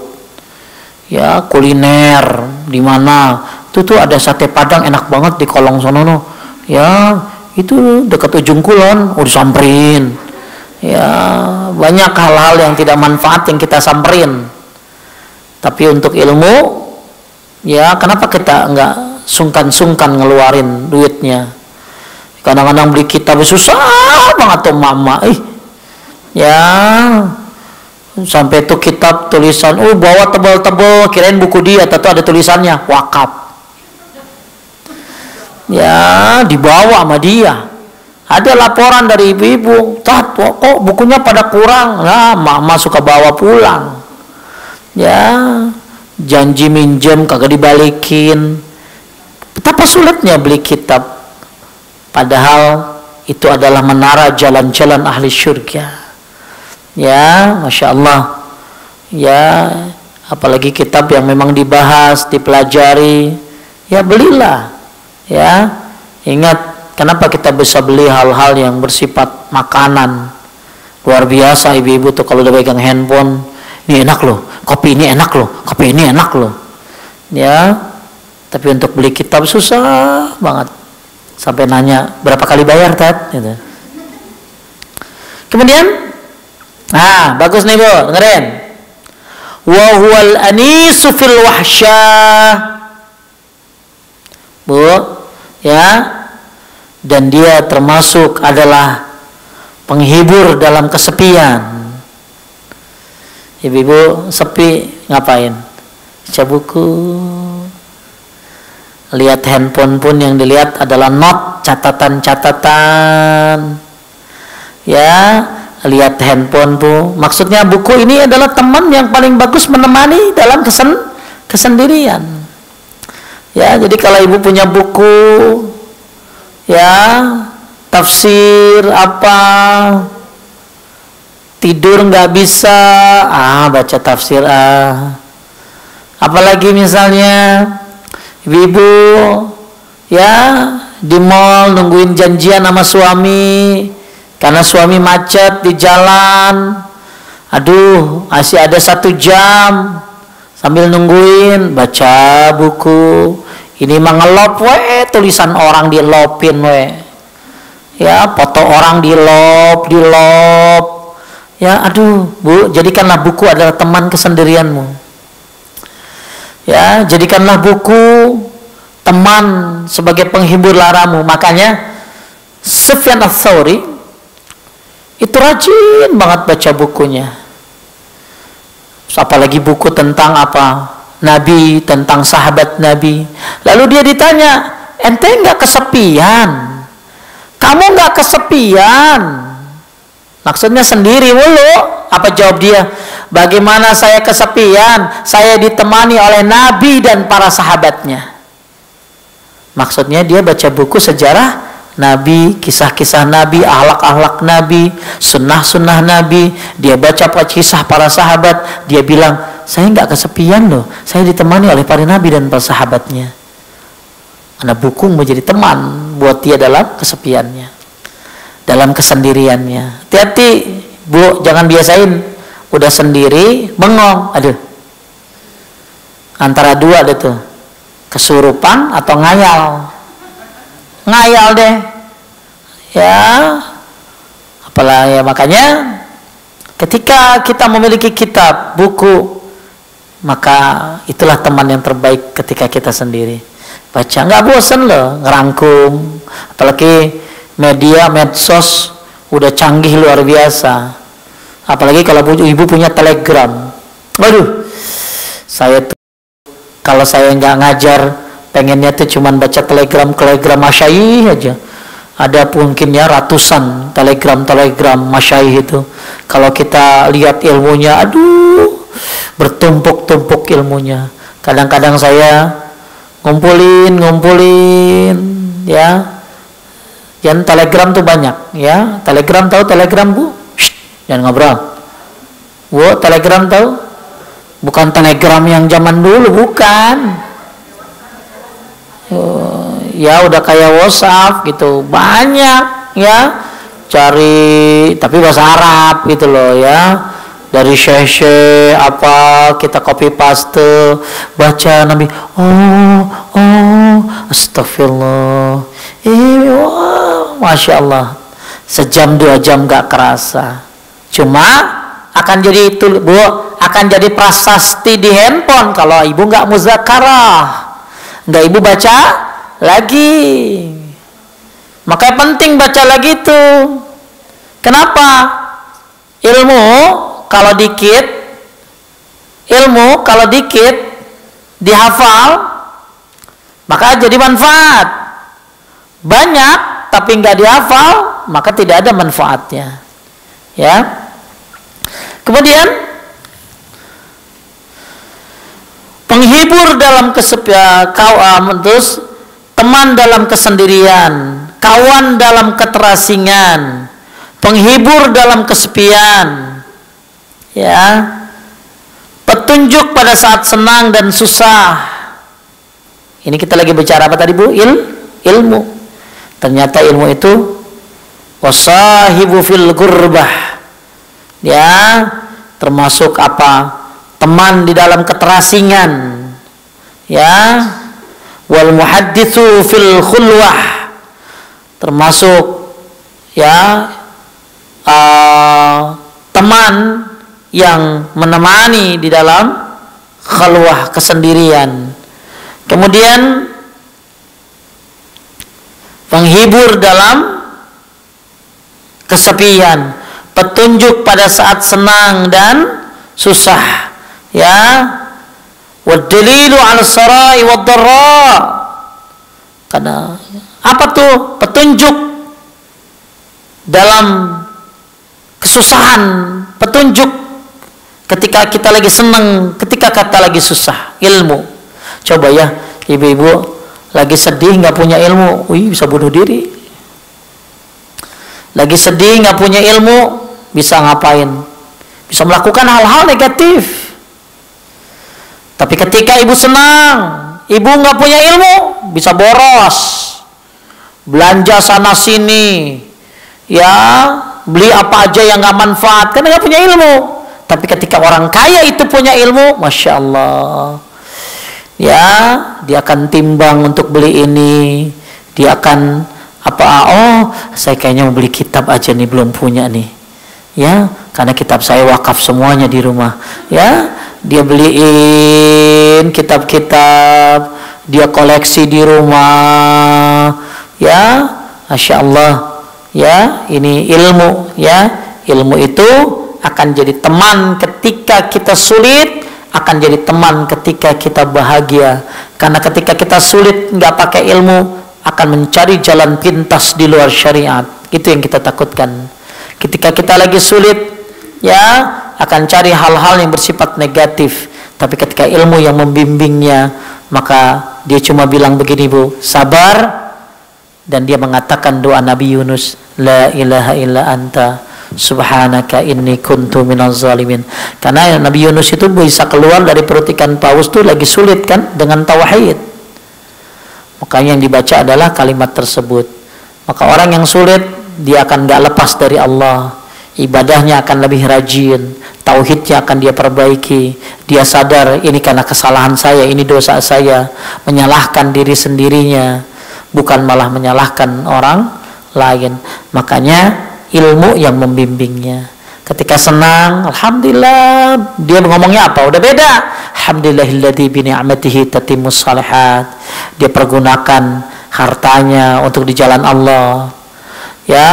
[SPEAKER 1] Ya, kuliner di mana? Tuh ada sate Padang enak banget di Kolong sono. Ya, itu dekat ujung kulon, disamperin. Ya, banyak hal-hal yang tidak manfaat yang kita samperin. Tapi untuk ilmu, ya kenapa kita nggak sungkan-sungkan ngeluarin duitnya? Kadang-kadang beli kitab susah banget tuh mama. Ya, sampai tuh kitab tulisan, bawa tebal-tebal, kirain buku dia, atau ada tulisannya wakaf. Ya, dibawa sama dia. Ada laporan dari ibu-ibu, kok bukunya pada kurang. Nah, mama suka bawa pulang. Ya, janji minjem kagak dibalikin. Betapa sulitnya beli kitab. Padahal itu adalah menara jalan-jalan ahli surga. Ya, Masya Allah. Ya, apalagi kitab yang memang dibahas, dipelajari. Ya, belilah. Ya, ingat kenapa kita bisa beli hal-hal yang bersifat makanan. Luar biasa ibu-ibu tuh kalau udah pegang handphone, ini enak loh, kopi ini enak loh, kopi ini enak loh. Ya, tapi untuk beli kitab susah banget. Sampai nanya berapa kali bayar Tat gitu. Kemudian bagus nih Bu, dengerin. Wa huwal anisu fil wahsyah. Bu, ya, dan dia termasuk adalah penghibur dalam kesepian. Ibu-ibu sepi ngapain? Baca buku. Lihat handphone pun yang dilihat adalah not, catatan-catatan. Ya, lihat handphone pun. Maksudnya buku ini adalah teman yang paling bagus menemani dalam kesendirian. Ya, jadi kalau ibu punya buku, ya, tafsir apa, tidur nggak bisa, baca tafsir Apalagi misalnya ibu-ibu, ya, di mall nungguin janjian sama suami, karena suami macet di jalan. Aduh, masih ada 1 jam. Sambil nungguin, baca buku. Ini mah ngelop, tulisan orang dilopin, ya, foto orang dilop. Ya, aduh Bu, jadikanlah buku adalah teman kesendirianmu. Ya, jadikanlah buku teman sebagai penghibur laramu. Makanya Sufyan Ats-Tsauri itu rajin banget baca bukunya. Apalagi buku tentang apa? Nabi, tentang sahabat Nabi. Lalu dia ditanya, ente nggak kesepian? Kamu nggak kesepian? Maksudnya sendiri mulu. Apa jawab dia? Bagaimana saya kesepian? Saya ditemani oleh Nabi dan para sahabatnya. Maksudnya dia baca buku sejarah Nabi, kisah-kisah Nabi, akhlak-akhlak Nabi, sunnah-sunnah Nabi. Dia baca kisah para sahabat. Dia bilang, saya nggak kesepian loh. Saya ditemani oleh para Nabi dan para sahabatnya. Karena buku menjadi teman buat dia dalam kesepiannya, dalam kesendiriannya. Hati-hati Bu, jangan biasain udah sendiri bengong. Aduh, antara dua deh tuh, kesurupan atau ngayal. Ngayal deh ya. Apalagi ya, makanya ketika kita memiliki kitab, buku, maka itulah teman yang terbaik ketika kita sendiri. Baca nggak bosan loh, ngerangkum. Apalagi media medsos udah canggih luar biasa. Apalagi kalau ibu punya Telegram. Waduh, saya tuh kalau saya nggak ngajar, pengennya tuh cuman baca telegram masyayikh aja. Ada mungkin ya ratusan telegram masyayikh itu. Kalau kita lihat ilmunya, aduh, bertumpuk-tumpuk ilmunya. Kadang-kadang saya ngumpulin ya. Yang telegram tuh banyak ya. Telegram tahu telegram Bu? Shh, jangan ngobrol. Bu, telegram tahu? Bukan telegram yang zaman dulu, bukan. Ya udah kayak WhatsApp gitu, banyak ya. Cari tapi bahasa Arab gitu loh ya. Dari syekh apa kita copy paste, baca Nabi. Astagfirullah. Masya Allah. Sejam 2 jam gak kerasa. Cuma akan jadi itu Bu, akan jadi prasasti di handphone kalau ibu nggak muzakarah, nggak ibu baca lagi. Maka penting baca lagi tuh. Kenapa? Ilmu kalau dikit dihafal, maka jadi manfaat. Banyak tapi nggak dihafal, maka tidak ada manfaatnya. Ya. Kemudian penghibur dalam kesepian, terus teman dalam kesendirian, kawan dalam keterasingan, penghibur dalam kesepian, ya, petunjuk pada saat senang dan susah. Ini kita lagi bicara apa tadi Bu? Ilmu. Ternyata ilmu itu wasahibu fil gurbah, ya, termasuk apa? Teman di dalam keterasingan, ya, wal muhadditsu fil khulwah, termasuk ya teman yang menemani di dalam khalwah, kesendirian. Kemudian penghibur dalam kesepian, petunjuk pada saat senang dan susah, ya, wadalilu ala sarai waddarra. Karena apa tuh? Petunjuk dalam kesusahan, petunjuk ketika kita lagi senang, ketika kita lagi susah. Ilmu. Coba ya ibu-ibu lagi sedih nggak punya ilmu, bisa bunuh diri. Lagi sedih nggak punya ilmu, bisa ngapain? Bisa melakukan hal-hal negatif. Tapi ketika ibu senang, ibu nggak punya ilmu, bisa boros, belanja sana sini, ya, beli apa aja yang nggak manfaat karena nggak punya ilmu. Tapi ketika orang kaya itu punya ilmu, masya Allah, ya, dia akan timbang untuk beli ini, dia akan apa? Oh, saya kayaknya mau beli kitab aja nih, belum punya nih, ya, karena kitab saya wakaf semuanya di rumah, ya. Dia beliin kitab-kitab, dia koleksi di rumah, ya, masya Allah, ya. Ini ilmu, ya. Ilmu itu akan jadi teman ketika kita sulit, akan jadi teman ketika kita bahagia. Karena ketika kita sulit nggak pakai ilmu, akan mencari jalan pintas di luar syariat. Itu yang kita takutkan. Ketika kita lagi sulit, ya akan cari hal-hal yang bersifat negatif. Tapi ketika ilmu yang membimbingnya, maka dia cuma bilang begini, Bu, sabar. Dan dia mengatakan doa Nabi Yunus, la ilaha illa anta subhanaka inni kuntu minaz zalimin. Karena Nabi Yunus itu bisa keluar dari perut ikan paus itu lagi sulit kan, dengan tauhid. Makanya yang dibaca adalah kalimat tersebut. Maka orang yang sulit, dia akan gak lepas dari Allah, ibadahnya akan lebih rajin, tauhidnya akan dia perbaiki. Dia sadar ini karena kesalahan saya, ini dosa saya, menyalahkan diri sendirinya, bukan malah menyalahkan orang lain. Makanya ilmu yang membimbingnya. Ketika senang, alhamdulillah, dia ngomongnya apa? Udah beda. Alhamdulillahilladzi bi ni'matihi tatimmus shalihat. Dia pergunakan hartanya untuk di jalan Allah. Ya,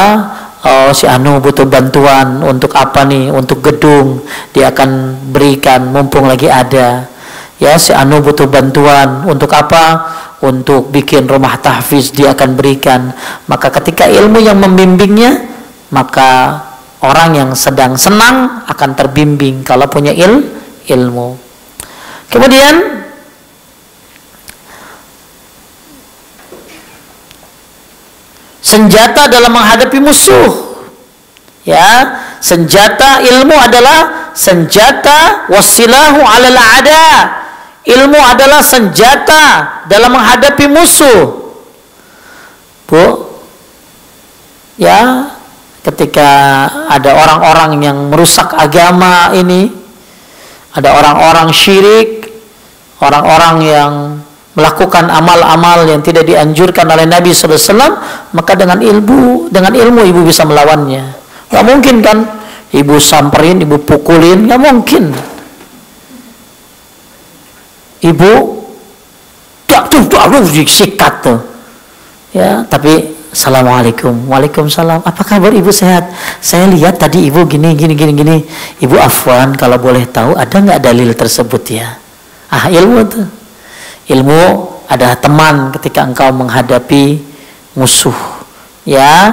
[SPEAKER 1] oh, si Anu butuh bantuan untuk apa nih? Untuk gedung, dia akan berikan mumpung lagi ada. Ya, si Anu butuh bantuan untuk apa? Untuk bikin rumah tahfiz, dia akan berikan. Maka ketika ilmu yang membimbingnya, maka orang yang sedang senang akan terbimbing kalau punya ilmu. Kemudian senjata dalam menghadapi musuh. Ya, senjata ilmu adalah senjata wasilahu 'alal a'da. Ilmu adalah senjata dalam menghadapi musuh. Bu, ya, ketika ada orang-orang yang merusak agama ini, ada orang-orang syirik, orang-orang yang melakukan amal-amal yang tidak dianjurkan oleh Nabi SAW, maka dengan ilmu ibu bisa melawannya. Gak mungkin kan ibu samperin, ibu pukulin, gak mungkin. Ibu sikat tuh, ya, tapi assalamualaikum, waalaikumsalam, apa kabar ibu, sehat? Saya lihat tadi ibu gini. Ibu afwan, kalau boleh tahu ada nggak dalil tersebut ya? Ilmu tuh, ilmu adalah teman ketika engkau menghadapi musuh. Ya,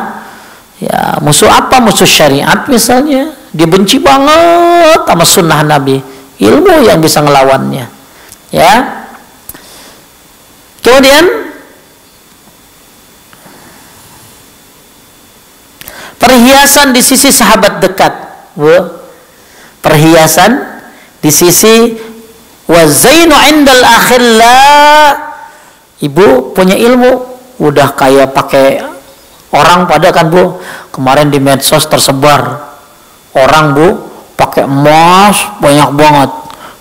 [SPEAKER 1] musuh apa? Musuh syariat misalnya, dia benci banget sama sunnah Nabi. Ilmu yang bisa ngelawannya. Ya, kemudian perhiasan di sisi sahabat dekat, Bu. Perhiasan di sisi wazainu indal akhillah. Ibu punya ilmu, udah kayak pakai orang pada kan, Bu. Kemarin di medsos tersebar orang, Bu, pakai emas banyak banget,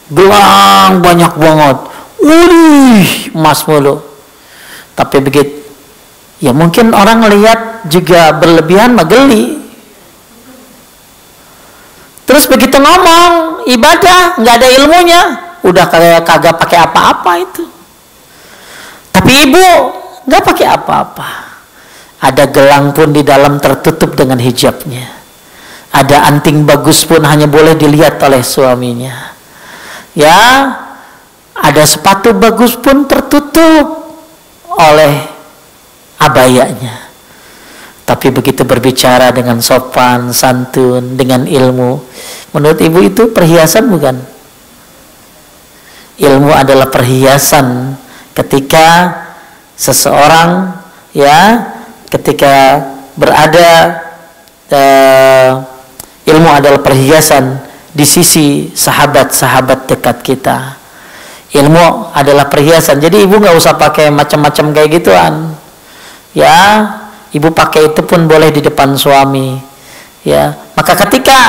[SPEAKER 1] gelang banyak banget, emas mulu. Tapi begitu, ya mungkin orang lihat juga berlebihan, mageli. Terus begitu ngomong ibadah nggak ada ilmunya, udah kayak kagak pakai apa-apa itu. Tapi ibu nggak pakai apa-apa. Ada gelang pun di dalam tertutup dengan hijabnya. Ada anting bagus pun hanya boleh dilihat oleh suaminya. Ya, ada sepatu bagus pun tertutup oleh abayanya. Tapi begitu berbicara dengan sopan, santun, dengan ilmu, menurut ibu itu perhiasan bukan? Ilmu adalah perhiasan ketika seseorang, ya, ketika berada, ilmu adalah perhiasan di sisi sahabat-sahabat dekat kita. Ilmu adalah perhiasan. Jadi ibu nggak usah pakai macam-macam kayak gituan. Ya, ibu pakai itu pun boleh di depan suami. Ya, maka ketika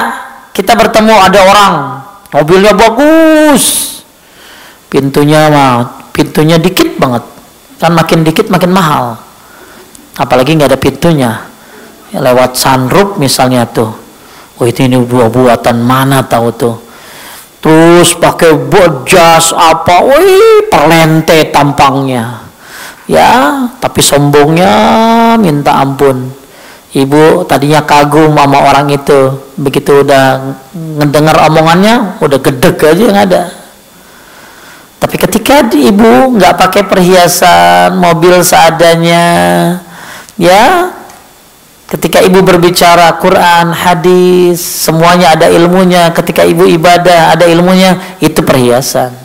[SPEAKER 1] kita bertemu ada orang mobilnya bagus, pintunya dikit banget, kan makin dikit makin mahal. Apalagi nggak ada pintunya, ya, lewat sunroof misalnya tuh. Oh, ini buatan mana tahu tuh. Terus pakai jas apa, wih, perlente tampangnya. Ya, tapi sombongnya minta ampun. Ibu tadinya kagum sama orang itu, begitu udah ngedengar omongannya, udah gedeg aja yang ada. Tapi ketika ibu nggak pakai perhiasan, mobil seadanya, ya, Ketika ibu berbicara Quran, hadis, semuanya ada ilmunya. Ketika ibu ibadah ada ilmunya, itu perhiasan.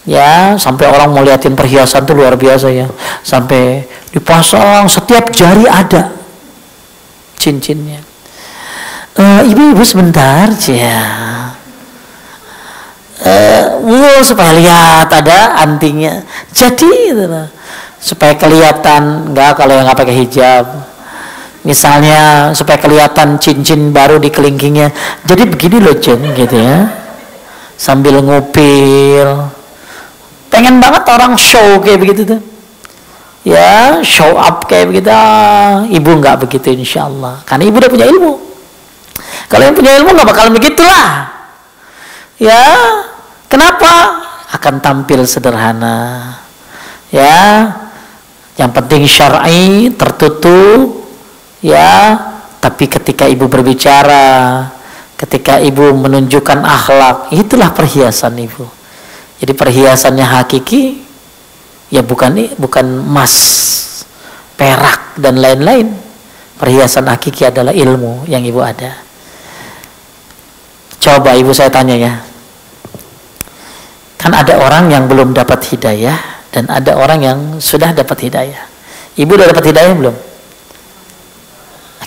[SPEAKER 1] Ya, sampai orang mau liatin perhiasan tuh luar biasa ya. Sampai dipasang setiap jari ada cincinnya. Ibu sebentar ya. Supaya lihat ada antingnya. Jadi supaya kelihatan enggak kalau yang nggak pakai hijab. Misalnya supaya kelihatan cincin baru di kelingkingnya. Jadi begini loh Jeng gitu ya. Sambil ngupil. Pengen banget orang show kayak begitu tuh. Ya, show up kayak begitu. Ibu nggak begitu insyaallah. Karena ibu udah punya ilmu. Kalau yang punya ilmu nggak bakal begitulah. Ya, kenapa? Akan tampil sederhana. Ya, yang penting syar'i, tertutup. Ya, tapi ketika ibu berbicara, ketika ibu menunjukkan akhlak, itulah perhiasan ibu. Jadi perhiasannya hakiki, ya bukan emas, perak dan lain-lain. Perhiasan hakiki adalah ilmu yang ibu ada. Coba ibu saya tanya ya, kan ada orang yang belum dapat hidayah dan ada orang yang sudah dapat hidayah. Ibu udah dapat hidayah belum?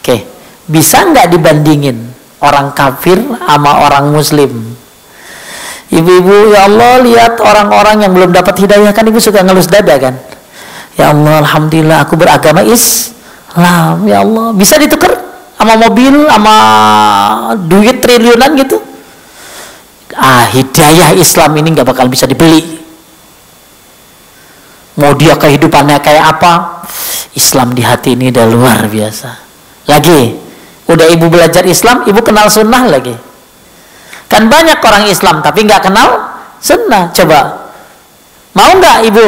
[SPEAKER 1] Oke, bisa nggak dibandingin orang kafir sama orang muslim? Ibu-ibu, ya Allah, lihat orang-orang yang belum dapat hidayah, kan ibu suka ngelus dada kan? Ya Allah, alhamdulillah aku beragama Islam. Ya Allah, bisa ditukar sama mobil, sama duit triliunan gitu? Hidayah Islam ini nggak bakal bisa dibeli. Mau dia kehidupannya kayak apa, Islam di hati ini udah luar biasa. Lagi, udah ibu belajar Islam, ibu kenal sunnah lagi. Kan banyak orang Islam tapi nggak kenal sunnah. Coba, mau nggak ibu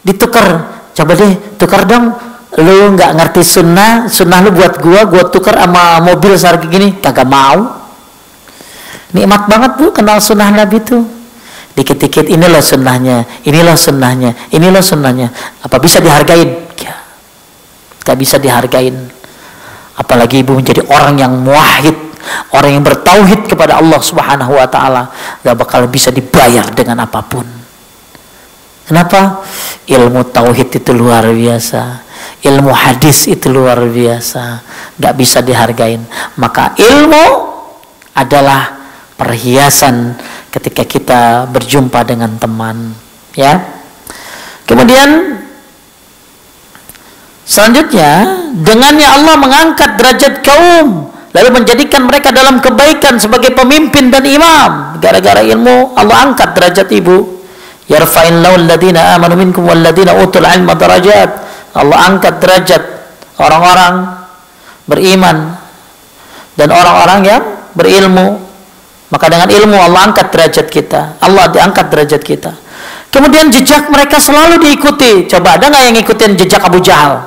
[SPEAKER 1] ditukar? Coba deh, tukar dong. Lu nggak ngerti sunnah lu buat gua tukar sama mobil seharga gini, kagak mau. Nikmat banget bu kenal sunnah Nabi tuh. Dikit-dikit inilah sunnahnya, inilah sunnahnya, inilah sunnahnya. Apa bisa dihargain? Ya, gak bisa dihargain. Apalagi ibu menjadi orang yang muwahhid, orang yang bertauhid kepada Allah Subhanahu wa taala, gak bakal bisa dibayar dengan apapun. Kenapa? Ilmu tauhid itu luar biasa. Ilmu hadis itu luar biasa. Gak bisa dihargain. Maka ilmu adalah perhiasan ketika kita berjumpa dengan teman, ya. Kemudian selanjutnya, dengannya Allah mengangkat derajat kaum, lalu menjadikan mereka dalam kebaikan sebagai pemimpin dan imam. Gara-gara ilmu Allah angkat derajat ibu. Yarfa'illahu alladhina amanu minkum walladhina utul ilma darajat. Allah angkat derajat orang-orang beriman dan orang-orang yang berilmu. Maka dengan ilmu Allah angkat derajat kita. Allah diangkat derajat kita. Kemudian jejak mereka selalu diikuti. Coba ada nggak yang ngikutin jejak Abu Jahal?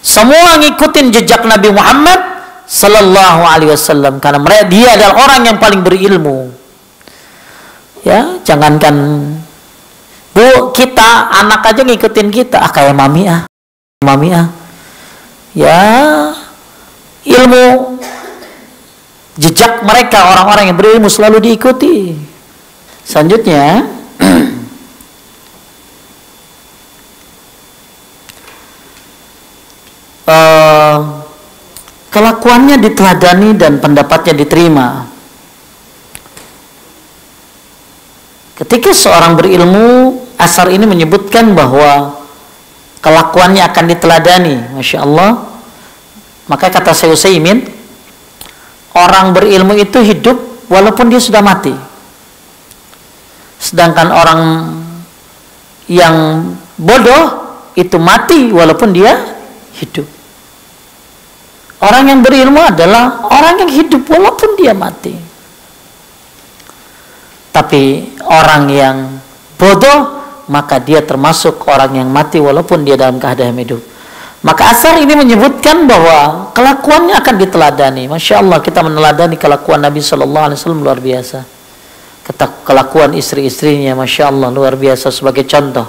[SPEAKER 1] Semua ngikutin jejak Nabi Muhammad Sallallahu Alaihi Wasallam karena dia adalah orang yang paling berilmu. Ya, jangankan bu, kita anak aja ngikutin kita. Kayak mami ya, ilmu jejak mereka, orang-orang yang berilmu selalu diikuti. Selanjutnya, kelakuannya diteladani dan pendapatnya diterima. Ketika seorang berilmu, asar ini menyebutkan bahwa kelakuannya akan diteladani. Masya Allah. Maka kata Syekh Utsaimin, orang berilmu itu hidup walaupun dia sudah mati. Sedangkan orang yang bodoh itu mati walaupun dia hidup. Orang yang berilmu adalah orang yang hidup walaupun dia mati. Tapi orang yang bodoh, maka dia termasuk orang yang mati walaupun dia dalam keadaan hidup. Maka asar ini menyebutkan bahwa kelakuannya akan diteladani. Masya Allah, kita meneladani kelakuan Nabi Sallallahu Alaihi Wasallam luar biasa. Kelakuan istri-istrinya, Masya Allah, luar biasa sebagai contoh.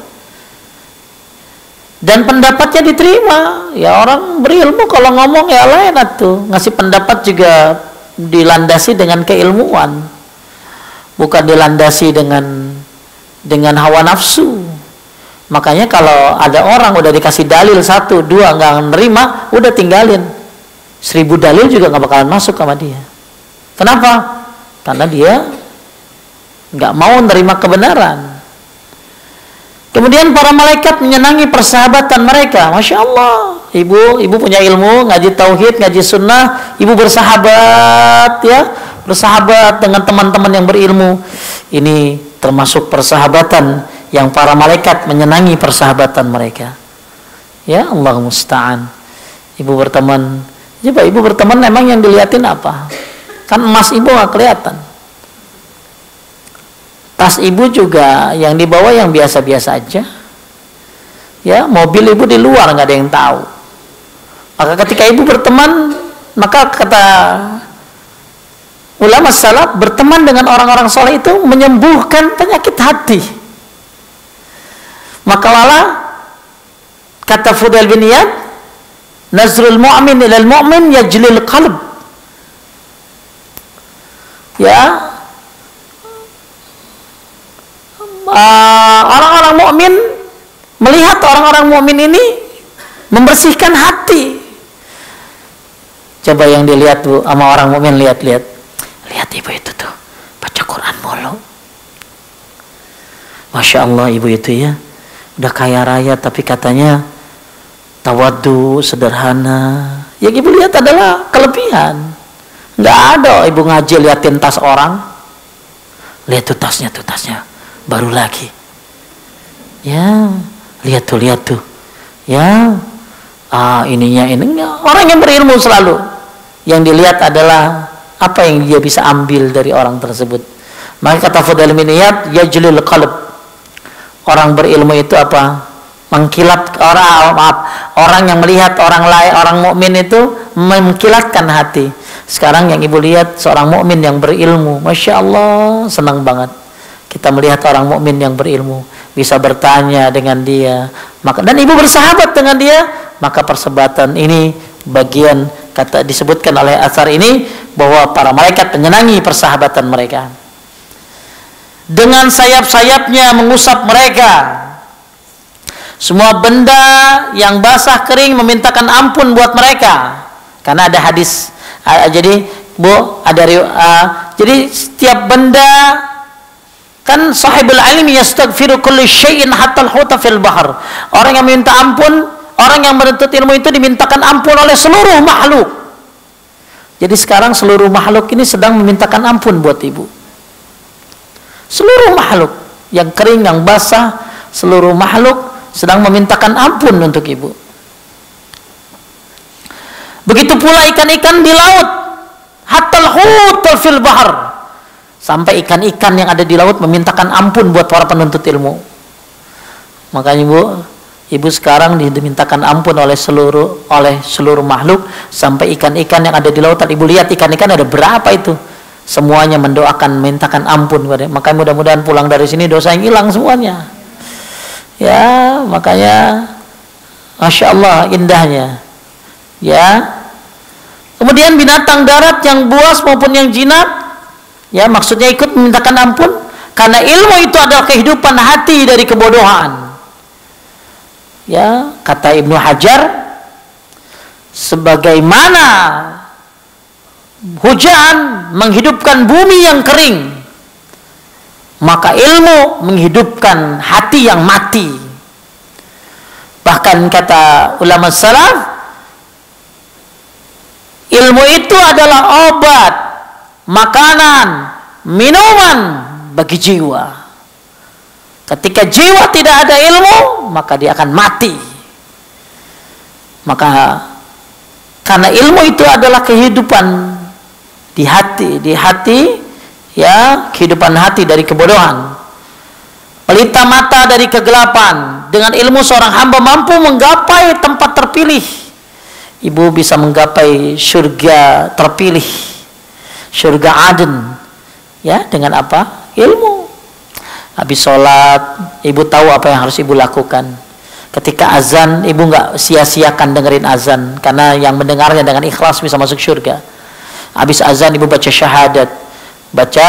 [SPEAKER 1] dan pendapatnya diterima. Ya orang berilmu kalau ngomong ya lain tuh, ngasih pendapat juga dilandasi dengan keilmuan, bukan dilandasi dengan hawa nafsu. Makanya kalau ada orang udah dikasih dalil 1, 2 nggak nerima, udah tinggalin. 1000 dalil juga nggak bakalan masuk sama dia. Kenapa? Karena dia nggak mau nerima kebenaran. Kemudian para malaikat menyenangi persahabatan mereka. Masya Allah, ibu punya ilmu, ngaji tauhid, ngaji sunnah, ibu bersahabat ya, bersahabat dengan teman-teman yang berilmu. Ini termasuk persahabatan yang para malaikat menyenangi persahabatan mereka. Ya Allah musta'an. Ibu berteman, coba ibu berteman emang yang dilihatin apa? Kan emas ibu nggak kelihatan. Tas ibu juga yang dibawa yang biasa-biasa aja. Ya, mobil ibu di luar nggak ada yang tahu. Maka ketika ibu berteman, maka kata ulama salaf, berteman dengan orang-orang soleh itu menyembuhkan penyakit hati. Maka lala kata Fudail bin Iyad, nazrul mu'min ilal mu'min yajlil qalb. Ya, orang-orang mukmin melihat orang-orang mukmin ini membersihkan hati. Coba yang dilihat Bu sama orang mukmin, lihat ibu itu tuh baca Quran mulu. Masya Allah ibu itu ya, udah kaya raya tapi katanya tawadu, sederhana. Yang ibu lihat adalah kelebihan. Nggak ada ibu ngaji liatin tas orang. Lihat tuh tasnya baru lagi. Ya, lihat tuh. Ya, ininya. Orang yang berilmu selalu yang dilihat adalah apa yang dia bisa ambil dari orang tersebut. Maka kata Fudail bin Iyad, yajlul qalb. Orang berilmu itu apa? Mengkilat orang yang melihat orang lain, orang mukmin itu mengkilatkan hati. Sekarang yang ibu lihat seorang mukmin yang berilmu, masya Allah, senang banget. Kita melihat orang mukmin yang berilmu, bisa bertanya dengan dia, dan ibu bersahabat dengan dia, maka persahabatan ini bagian kata disebutkan oleh asar ini bahwa para malaikat menyenangi persahabatan mereka. Dengan sayap-sayapnya mengusap mereka. Semua benda yang basah kering memintakan ampun buat mereka. Karena ada hadis. Jadi Bu, jadi setiap benda kan sahibul ilmi yastaghfiru kulli syai'in hatta al-huta fil bahr. Orang yang minta ampun, orang yang menuntut ilmu itu dimintakan ampun oleh seluruh makhluk. Jadi sekarang seluruh makhluk ini sedang memintakan ampun buat ibu. Seluruh makhluk yang kering, yang basah, seluruh makhluk sedang memintakan ampun untuk ibu. Begitu pula ikan-ikan di laut, hatta al-huta fil bahr. Sampai ikan-ikan yang ada di laut memintakan ampun buat para penuntut ilmu. Makanya ibu sekarang dimintakan ampun oleh seluruh makhluk, sampai ikan-ikan yang ada di lautan. Ibu lihat ikan-ikan ada berapa itu? Semuanya mendoakan, mintakan ampun kepada. Makanya mudah-mudahan pulang dari sini dosa yang hilang semuanya. Ya, makanya masya Allah indahnya. Ya. Kemudian binatang darat yang buas maupun yang jinak, ya maksudnya ikut memintakan ampun karena ilmu itu adalah kehidupan hati dari kebodohan. Ya, kata Ibnu Hajar, sebagaimana hujan menghidupkan bumi yang kering, maka ilmu menghidupkan hati yang mati. Bahkan kata ulama salaf, ilmu itu adalah obat, makanan, minuman bagi jiwa. Ketika jiwa tidak ada ilmu, maka dia akan mati. Maka karena ilmu itu adalah kehidupan di hati ya, kehidupan hati dari kebodohan. Pelita mata dari kegelapan. Dengan ilmu seorang hamba mampu menggapai tempat terpilih. Ibu bisa menggapai surga terpilih, surga Aden, ya, dengan apa? Ilmu. Habis sholat, ibu tahu apa yang harus ibu lakukan. Ketika azan, ibu nggak sia-siakan dengerin azan, karena yang mendengarnya dengan ikhlas bisa masuk surga. Habis azan ibu baca syahadat, baca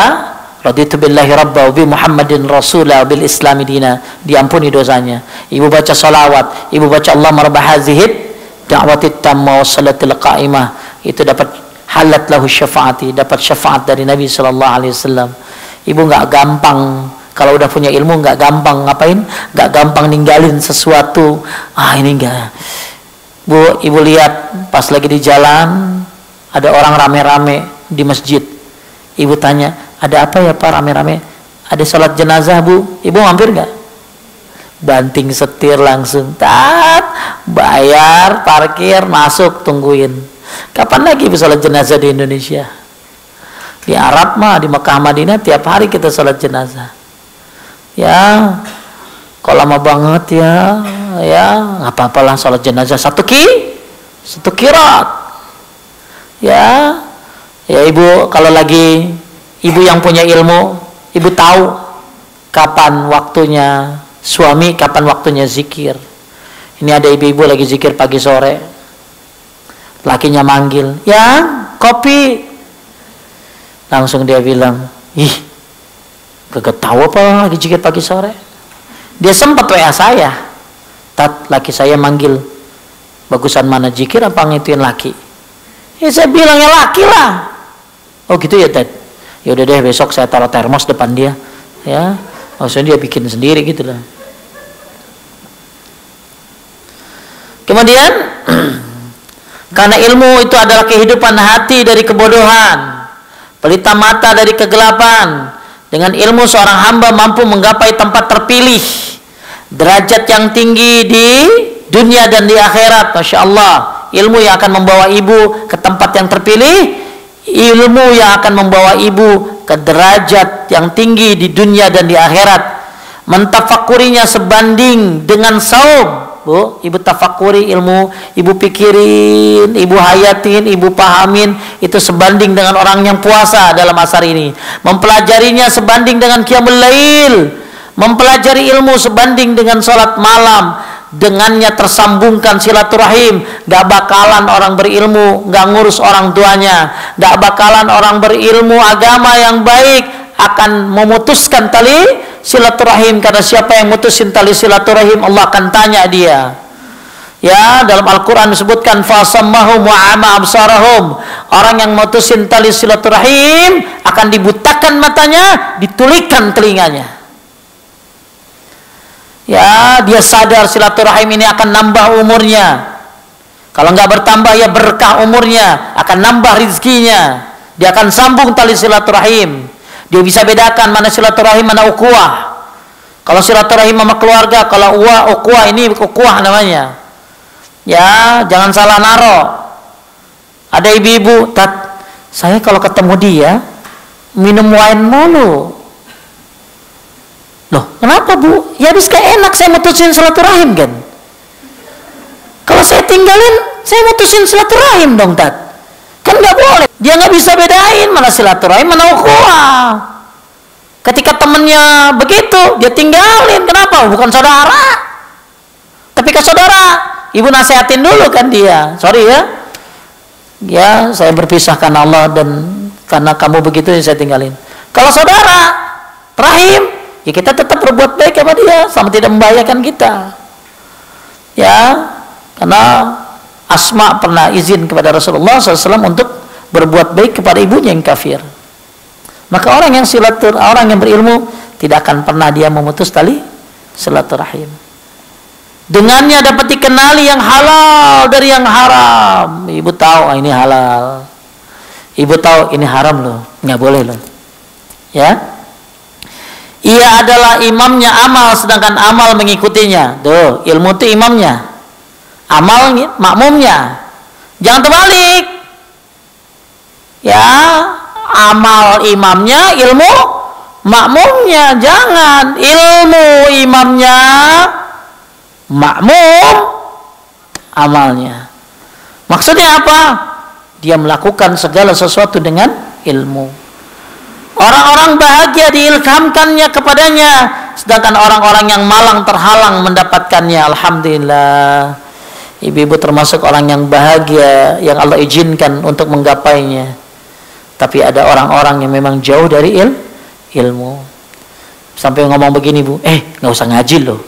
[SPEAKER 1] raditu billahi rabba wa bi Muhammadin rasula wa bil islami dina, diampuni dosanya. Ibu baca salawat, ibu baca Allahumma rabb hazihid da'watit tamma wa salatil qa'imah, itu dapat halat lahu syafaati, dapat syafaat dari Nabi sallallahu alaihi wasallam. Ibu nggak gampang, kalau udah punya ilmu nggak gampang ngapain? Nggak gampang ninggalin sesuatu. Ini enggak. Bu, ibu lihat pas lagi di jalan ada orang rame-rame di masjid. Ibu tanya, ada apa ya Pak rame-rame? Ada sholat jenazah Bu. Ibu mampir nggak? Banting setir langsung, bayar, parkir, masuk, tungguin. Kapan lagi sholat jenazah di Indonesia? Di Arab mah, di Mekah Madinah tiap hari kita sholat jenazah. Ya, kalau lama banget ya nggak apa-apalah sholat jenazah satu kirat. Ya ibu, kalau lagi ibu yang punya ilmu, ibu tahu kapan waktunya suami, kapan waktunya zikir. Ini ada ibu-ibu lagi zikir pagi sore, lakinya manggil, ya kopi, langsung dia bilang, ih kagak tahu apa lagi zikir pagi sore. Dia sempat WA saya, Tat, laki saya manggil, bagusan mana zikir apa ngituin laki? Ya saya bilang ya laki lah. Oh gitu ya Tat. Ya udah deh, besok saya taruh termos depan dia, ya maksudnya dia bikin sendiri gitu lah. Kemudian karena ilmu itu adalah kehidupan hati dari kebodohan, pelita mata dari kegelapan. Dengan ilmu seorang hamba mampu menggapai tempat terpilih, derajat yang tinggi di dunia dan di akhirat. Masya Allah, ilmu yang akan membawa ibu ke tempat yang terpilih, ilmu yang akan membawa ibu ke derajat yang tinggi di dunia dan di akhirat. Mentafakurinya sebanding dengan saum. Bu, ibu tafakuri ilmu, ibu pikirin, ibu hayatin, ibu pahamin, itu sebanding dengan orang yang puasa dalam asar ini. Mempelajarinya sebanding dengan qiyamul lail. Mempelajari ilmu sebanding dengan sholat malam. Dengannya tersambungkan silaturahim. Gak bakalan orang berilmu gak ngurus orang tuanya. Gak bakalan orang berilmu agama yang baik akan memutuskan tali silaturahim, karena siapa yang mutusin tali silaturahim Allah akan tanya dia. Ya, dalam Al-Quran disebutkan fasammahum wa ama absarahum, orang yang mutusin tali silaturahim akan dibutakan matanya, ditulikan telinganya. Ya, dia sadar silaturahim ini akan nambah umurnya. Kalau nggak bertambah ya berkah umurnya, akan nambah rizkinya. Dia akan sambung tali silaturahim. Dia bisa bedakan mana silaturahim, mana ukhuwah. Kalau silaturahim sama keluarga, kalau ukhuwah ini ukhuwah namanya. Ya, jangan salah naro. Ada ibu-ibu, Tat, saya kalau ketemu dia minum wine mulu. Loh, kenapa Bu? Ya habis gak enak saya mutusin silaturahim kan. Kalau saya tinggalin, saya mutusin silaturahim dong, Tat. Kan nggak boleh. Dia nggak bisa bedain mana silaturahim, mana ukhuwah. Ketika temennya begitu, dia tinggalin. Kenapa? Bukan saudara. Tapi ke saudara, ibu nasihatin dulu kan dia. Sorry ya. Ya, saya berpisahkan Allah dan karena kamu begitu saya tinggalin. Kalau saudara, rahim, ya kita tetap berbuat baik sama dia, sama tidak membahayakan kita. Ya, karena Asma pernah izin kepada Rasulullah SAW untuk berbuat baik kepada ibunya yang kafir. Maka orang yang orang yang berilmu tidak akan pernah dia memutus tali silaturahim. Dengannya dapat dikenali yang halal dari yang haram. Ibu tahu ini halal, ibu tahu ini haram loh, nggak boleh loh. Ya, ia adalah imamnya amal, sedangkan amal mengikutinya. Tuh, ilmu itu imamnya, amal makmumnya. Jangan terbalik. Ya, amal imamnya, ilmu makmumnya. Jangan ilmu imamnya, makmum amalnya. Maksudnya apa? Dia melakukan segala sesuatu dengan ilmu. Orang-orang bahagia diilhamkannya kepadanya sedangkan orang-orang yang malang terhalang mendapatkannya. Alhamdulillah, ibu-ibu termasuk orang yang bahagia yang Allah izinkan untuk menggapainya. Tapi ada orang-orang yang memang jauh dari ilmu. Sampai ngomong begini, Bu, nggak usah ngaji loh.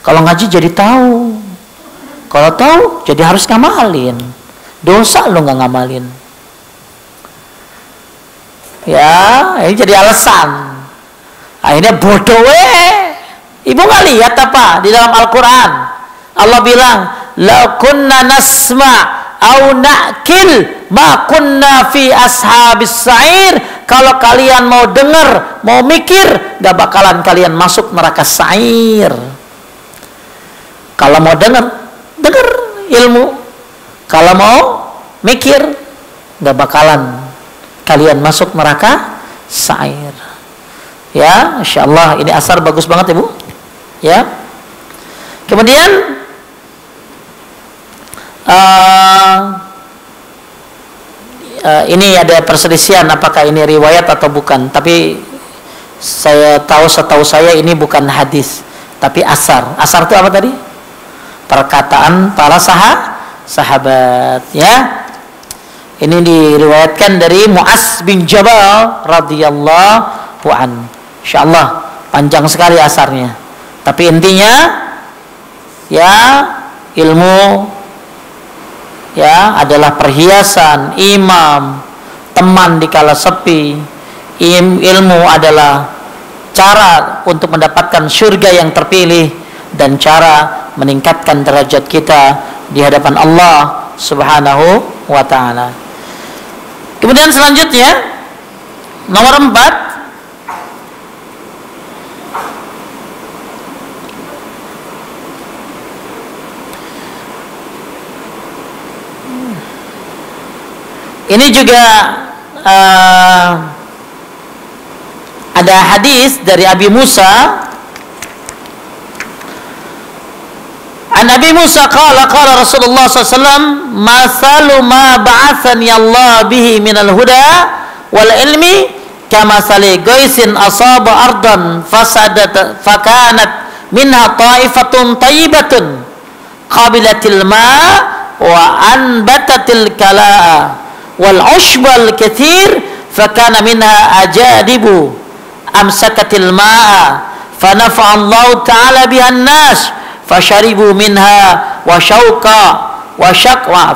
[SPEAKER 1] Kalau ngaji jadi tahu. Kalau tahu jadi harus ngamalin. Dosa lo nggak ngamalin. Ya, ini jadi alasan. Akhirnya bodoh Ibu nggak lihat apa di dalam Al-Quran? Allah bilang, la kunna nasma au na'kil ma kunna fi ashabis sa'ir. Kalau kalian mau dengar, mau mikir, gak bakalan kalian masuk neraka sa'ir. Kalau mau dengar ilmu. Kalau mau mikir, gak bakalan kalian masuk neraka sa'ir. Ya, Insya Allah ini asar bagus banget Ibu. Ya. Kemudian ini ada perselisihan apakah ini riwayat atau bukan. Tapi setahu saya ini bukan hadis, tapi asar. Asar itu apa tadi? Perkataan para sahabat. Ya. Ini diriwayatkan dari Mu'az bin Jabal radhiyallahu an. Insyaallah panjang sekali asarnya. Tapi intinya ya ilmu ya adalah perhiasan, imam, teman di kala sepi. Ilmu adalah cara untuk mendapatkan surga yang terpilih dan cara meningkatkan derajat kita di hadapan Allah Subhanahu wa taala. Kemudian selanjutnya nomor 4, ini juga ada hadis dari Abi Musa. An Abi Musa qala Rasulullah sallallahu alaihi wasallam, "Masalu ma ba'athani Allah bihi minal huda wal ilmi kamasali ghaisin asaba ardan fasadat fakanat minha ta'ifatun tayyibatun qabilatil ma wa anbatatil kala'a wal ushbal kathir fakana minha ajadibu amsakatil ma'a fanafa'a Allah ta'ala bihan nas fasharibu minha wa syauqa wa syaqwa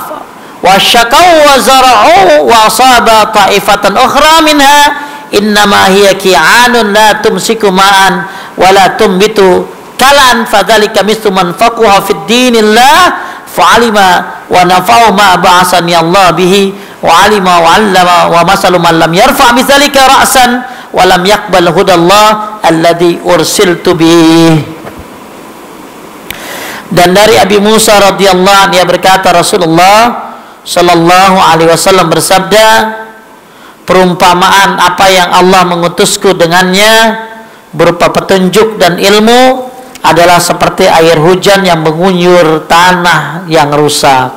[SPEAKER 1] wa syaqaw wa zara'u wa asaba ta'ifatan ukhra minha innama hiya ki'anun la tumsiku ma'an wa la tumbitu kalan fadzalika mislu man faqaha fid dinillah fa'alima wa nafa'u ma ba'asani Allah bihi wa alima wa 'allama wa masalu man lam yarfa' bidzalika ra'san wa lam yaqbal hudallah alladhi ursiltu bihi. Dan dari Abi Musa radhiyallahu anhu dia berkata, Rasulullah sallallahu alaihi wasallam bersabda, perumpamaan apa yang Allah mengutusku dengannya berupa petunjuk dan ilmu adalah seperti air hujan yang mengunyur tanah yang rusak.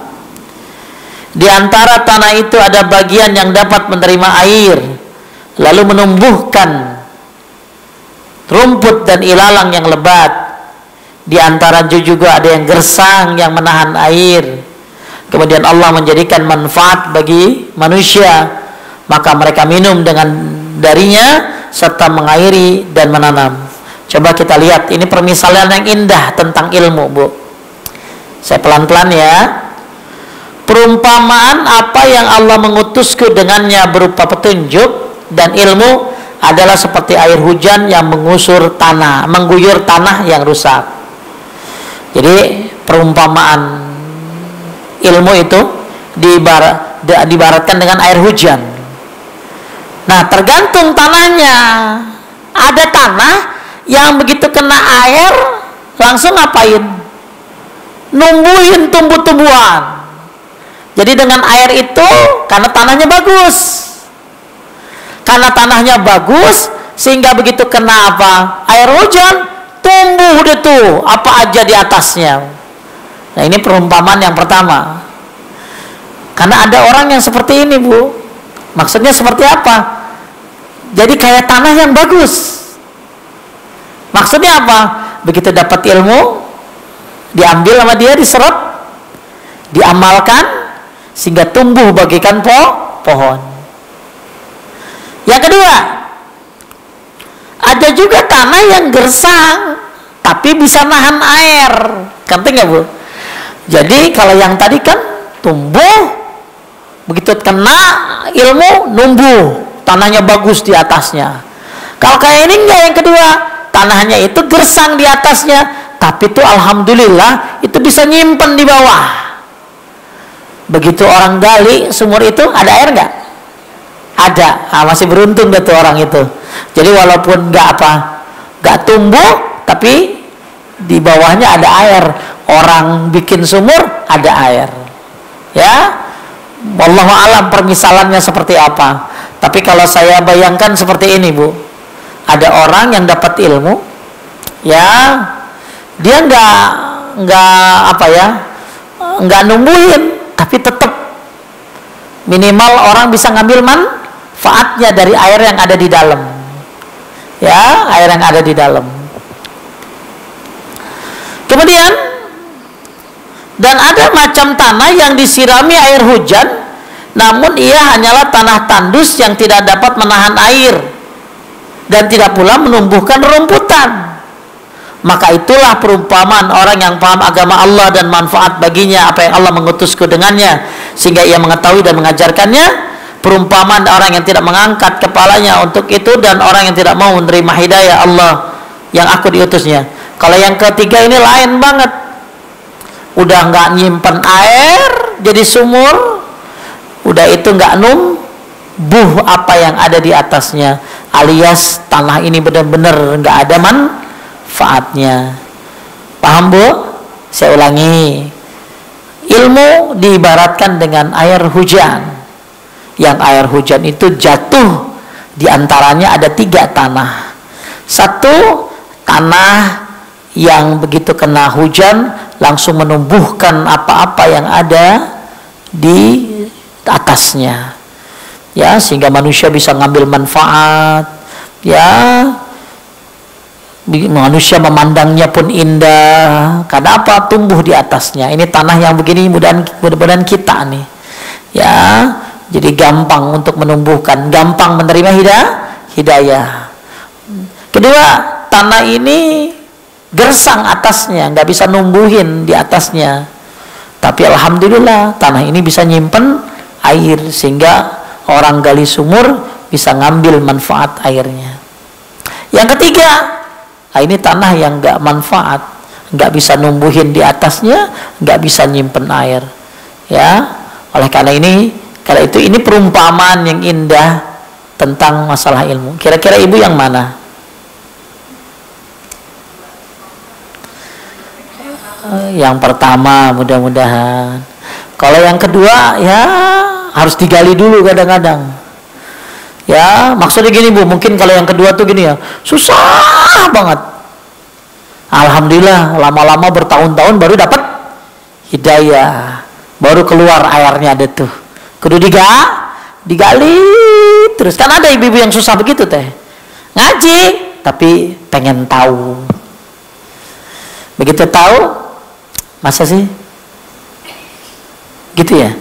[SPEAKER 1] Di antara tanah itu ada bagian yang dapat menerima air lalu menumbuhkan rumput dan ilalang yang lebat. Di antara juga ada yang gersang yang menahan air. Kemudian Allah menjadikan manfaat bagi manusia, maka mereka minum darinya serta mengairi dan menanam. Coba kita lihat, ini permisalan yang indah tentang ilmu, Bu. Saya pelan-pelan ya. Perumpamaan apa yang Allah mengutusku dengannya berupa petunjuk dan ilmu adalah seperti air hujan yang mengguyur tanah yang rusak. Jadi perumpamaan ilmu itu diibaratkan dengan air hujan. Nah, tergantung tanahnya. Ada tanah yang begitu kena air langsung ngapain? Numbuhin tumbuh-tumbuhan. Jadi dengan air itu, karena tanahnya bagus. Karena tanahnya bagus, sehingga begitu kena apa? Air hujan, tumbuh deh tuh apa aja di atasnya. Nah, ini perumpamaan yang pertama. Karena ada orang yang seperti ini, Bu. Maksudnya seperti apa? Jadi kayak tanah yang bagus. Maksudnya apa? Begitu dapat ilmu, diambil sama dia, diserap, diamalkan, sehingga tumbuh bagikan pohon. Yang kedua, ada juga tanah yang gersang, tapi bisa nahan air. Ngerti nggak, Bu? Jadi kalau yang tadi kan tumbuh, begitu kena ilmu, numbuh, tanahnya bagus di atasnya. Kalau kayak ini enggak, yang kedua, tanahnya itu gersang di atasnya, tapi itu alhamdulillah itu bisa nyimpen di bawah. Begitu orang gali sumur itu, ada air nggak? Ada. Masih beruntung deh tuh orang itu. Jadi walaupun nggak tumbuh, tapi di bawahnya ada air. Orang bikin sumur ada air. Ya, wallahu alam permisalannya seperti apa. Tapi kalau saya bayangkan seperti ini, Bu, ada orang yang dapat ilmu, ya, dia nggak numbuhin, tapi tetap minimal orang bisa ngambil manfaatnya dari air yang ada di dalam. Ya, air yang ada di dalam. Kemudian, dan ada macam tanah yang disirami air hujan, namun ia hanyalah tanah tandus yang tidak dapat menahan air dan tidak pula menumbuhkan rumputan. Maka itulah perumpamaan orang yang paham agama Allah dan manfaat baginya apa yang Allah mengutusku dengannya, sehingga ia mengetahui dan mengajarkannya. Perumpamaan orang yang tidak mengangkat kepalanya untuk itu dan orang yang tidak mau menerima hidayah Allah yang aku diutusnya. Kalau yang ketiga ini lain banget. Udah nggak nyimpen air jadi sumur, udah itu nggak numbuh apa yang ada di atasnya, alias tanah ini benar-benar nggak ada manfaatnya. Paham, Bu? Saya ulangi, ilmu diibaratkan dengan air hujan, yang air hujan itu jatuh, diantaranya ada 3 tanah. Satu, tanah yang begitu kena hujan langsung menumbuhkan apa-apa yang ada di atasnya, ya, sehingga manusia bisa ngambil manfaat, ya, manusia memandangnya pun indah karena apa? Tumbuh di atasnya. Ini tanah yang begini mudah-mudahan kita nih, ya, jadi gampang untuk menumbuhkan, gampang menerima hidayah. Kedua, tanah ini gersang atasnya, nggak bisa numbuhin di atasnya, tapi alhamdulillah tanah ini bisa nyimpen air sehingga orang gali sumur bisa ngambil manfaat airnya. Yang ketiga, ini tanah yang nggak manfaat, nggak bisa numbuhin di atasnya, nggak bisa nyimpen air, ya. Oleh karena itu ini perumpamaan yang indah tentang masalah ilmu. Kira-kira ibu yang mana? Yang pertama, mudah-mudahan. Kalau yang kedua, ya harus digali dulu kadang-kadang. Ya, maksudnya gini, Bu, mungkin kalau yang kedua tuh gini ya, susah banget. Alhamdulillah, lama-lama bertahun-tahun baru dapat hidayah, baru keluar airnya ada tuh. Kudu digali terus. Kan ada ibu-ibu yang susah begitu teh, ngaji tapi pengen tahu. Begitu tahu, masa sih gitu ya,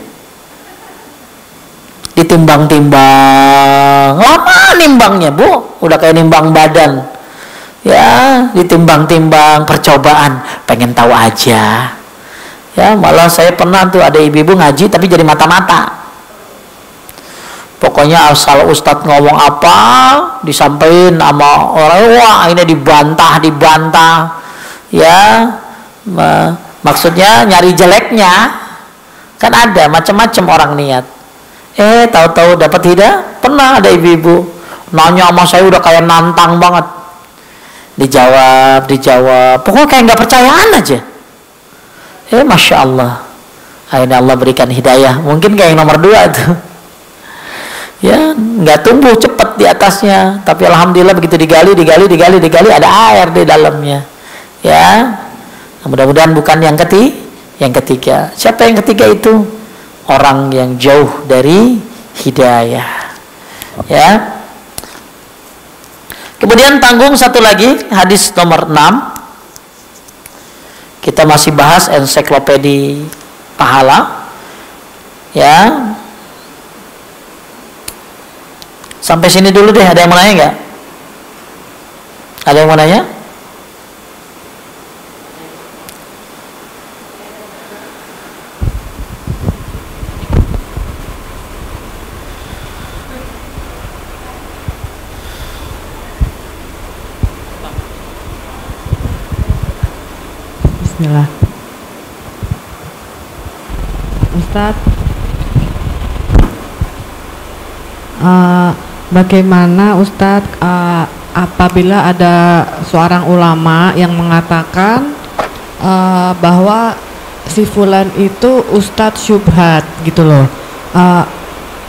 [SPEAKER 1] ditimbang-timbang, lama nimbangnya, Bu, udah kayak nimbang badan, ya, ditimbang-timbang, percobaan, pengen tahu aja, ya. Malah saya pernah tuh ada ibu-ibu ngaji tapi jadi mata-mata, pokoknya asal ustadz ngomong apa disampaikan sama orang, wah ini dibantah, ya, maksudnya nyari jeleknya. Kan ada macam-macam orang niat. Tahu-tahu dapat hidayah. Pernah ada ibu-ibu nanya sama saya udah kayak nantang banget. Dijawab. Pokoknya kayak nggak percayaan aja. Masya Allah. Akhirnya Allah berikan hidayah. Mungkin kayak yang nomor 2 itu. Ya, nggak tumbuh cepat di atasnya. Tapi alhamdulillah begitu digali, ada air di dalamnya. Ya, mudah-mudahan bukan yang ketiga. Siapa yang ketiga itu? Orang yang jauh dari hidayah. Ya. Kemudian tanggung satu lagi, hadis nomor 6. Kita masih bahas ensiklopedi pahala. Ya. Sampai sini dulu deh, ada yang mau nanya nggak? Ada yang mau nanya?
[SPEAKER 2] Bismillah. Ustadz, bagaimana Ustadz apabila ada seorang ulama yang mengatakan bahwa si fulan itu Ustadz syubhat gitu loh.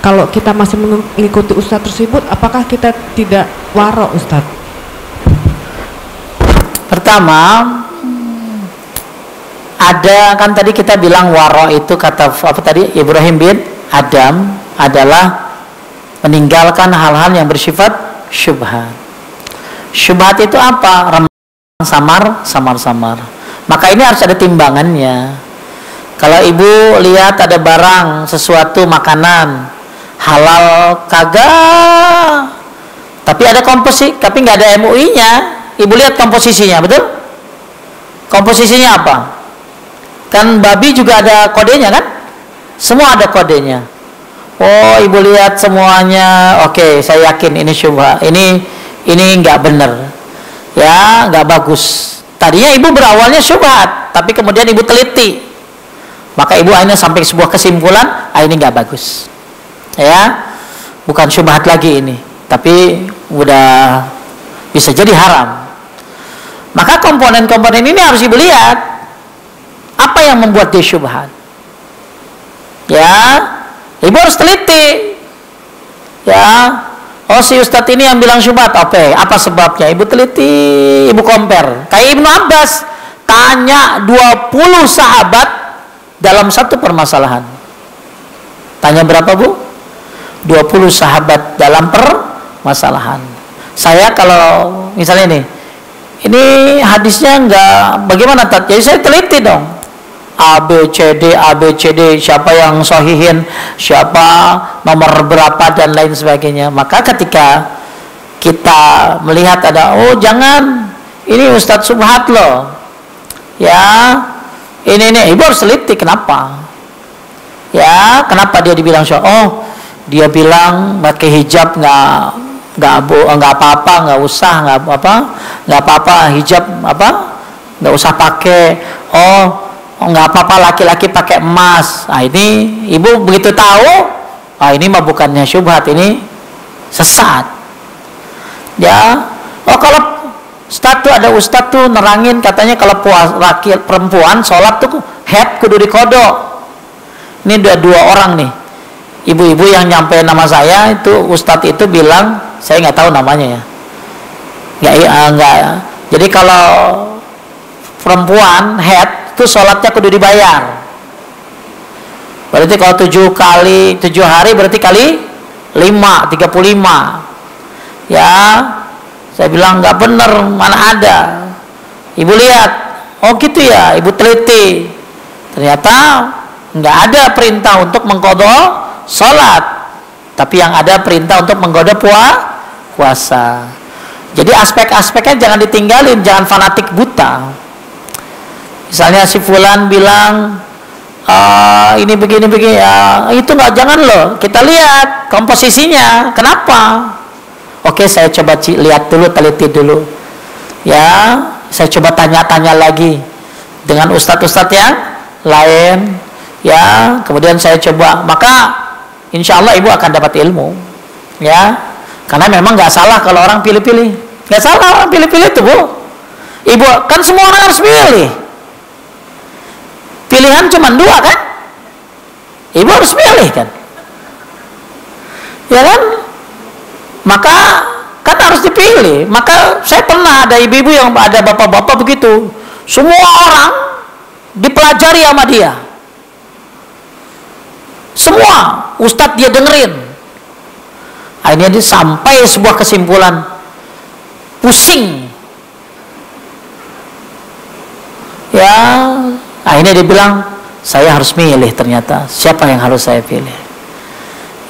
[SPEAKER 2] Kalau kita masih mengikuti Ustadz tersebut, apakah kita tidak waro Ustadz?
[SPEAKER 1] Pertama, ada kan tadi kita bilang waro itu kata apa tadi Ibrahim bin Adam adalah meninggalkan hal-hal yang bersifat syubhat. Syubhat itu apa? Samar-samar. Maka ini harus ada timbangannya. Kalau ibu lihat ada barang, sesuatu makanan halal kagak, tapi ada komposisi, tapi nggak ada MUI-nya. Ibu lihat komposisinya, betul? Komposisinya apa? Kan babi juga ada kodenya kan? Semua ada kodenya. Oh, ibu lihat semuanya, oke, saya yakin ini syubhat, ini nggak benar, ya, nggak bagus. Tadinya ibu berawalnya syubhat, tapi kemudian ibu teliti, maka ibu akhirnya sampai sebuah kesimpulan, ini nggak bagus, ya, bukan syubhat lagi ini, tapi udah bisa jadi haram. Maka komponen-komponen ini harus ibu lihat. Apa yang membuat dia syubhat? Ya, ibu harus teliti. Ya, oh si Ustadz ini yang bilang syubhat, oke, apa sebabnya? Ibu teliti, ibu compare. Kayak Ibnu Abbas, tanya 20 sahabat dalam satu permasalahan. Tanya berapa, Bu? 20 sahabat dalam permasalahan. Saya kalau misalnya ini hadisnya enggak, bagaimana? Jadi saya teliti dong. ABCD, siapa yang sahihin, siapa nomor berapa dan lain sebagainya. Maka ketika kita melihat ada, oh jangan, ini Ustadz syubhat loh, ya, ini ibu harus teliti kenapa, ya, kenapa dia dibilang syubhat? Oh, dia bilang pakai hijab nggak apa-apa, nggak apa-apa hijab nggak usah pakai. Oh, nggak apa-apa laki-laki pakai emas. Ini ibu begitu tahu, ini mah bukannya syubhat, ini sesat, ya. Oh, kalau ada ustadz tuh nerangin katanya kalau perempuan sholat tuh head kudu dikodok. Ini dua orang nih, ibu-ibu yang nyampe nama saya itu, ustadz itu bilang, saya nggak tahu namanya ya, nggak. Jadi kalau perempuan head itu sholatnya kudu dibayar. Berarti kalau 7 hari berarti kali 5, 35. Ya, saya bilang nggak bener, mana ada. Ibu lihat, oh gitu ya, ibu teliti. Ternyata nggak ada perintah untuk mengqadha sholat, tapi yang ada perintah untuk mengqadha puasa. Jadi aspek-aspeknya jangan ditinggalin, jangan fanatik buta. Misalnya si fulan bilang ini begini ya, itu nggak, jangan loh, kita lihat komposisinya kenapa. Oke, saya coba lihat dulu, teliti dulu, ya, saya coba tanya-tanya lagi dengan ustadz-ustadz yang lain, ya, kemudian saya coba, maka insya Allah ibu akan dapat ilmu, ya, karena memang nggak salah kalau orang pilih-pilih, nggak salah orang pilih-pilih itu, Bu. Ibu kan semua orang harus pilih. Pilihan cuma 2 kan? Ibu harus pilih kan? Ya kan? Maka kan harus dipilih. Maka saya pernah ada ibu-ibu yang ada bapak-bapak begitu. Semua orang dipelajari sama dia. Semua ustadz dia dengerin. Akhirnya dia sampai sebuah kesimpulan. pusing. Ya, akhirnya dia bilang, saya harus milih ternyata. Siapa yang harus saya pilih?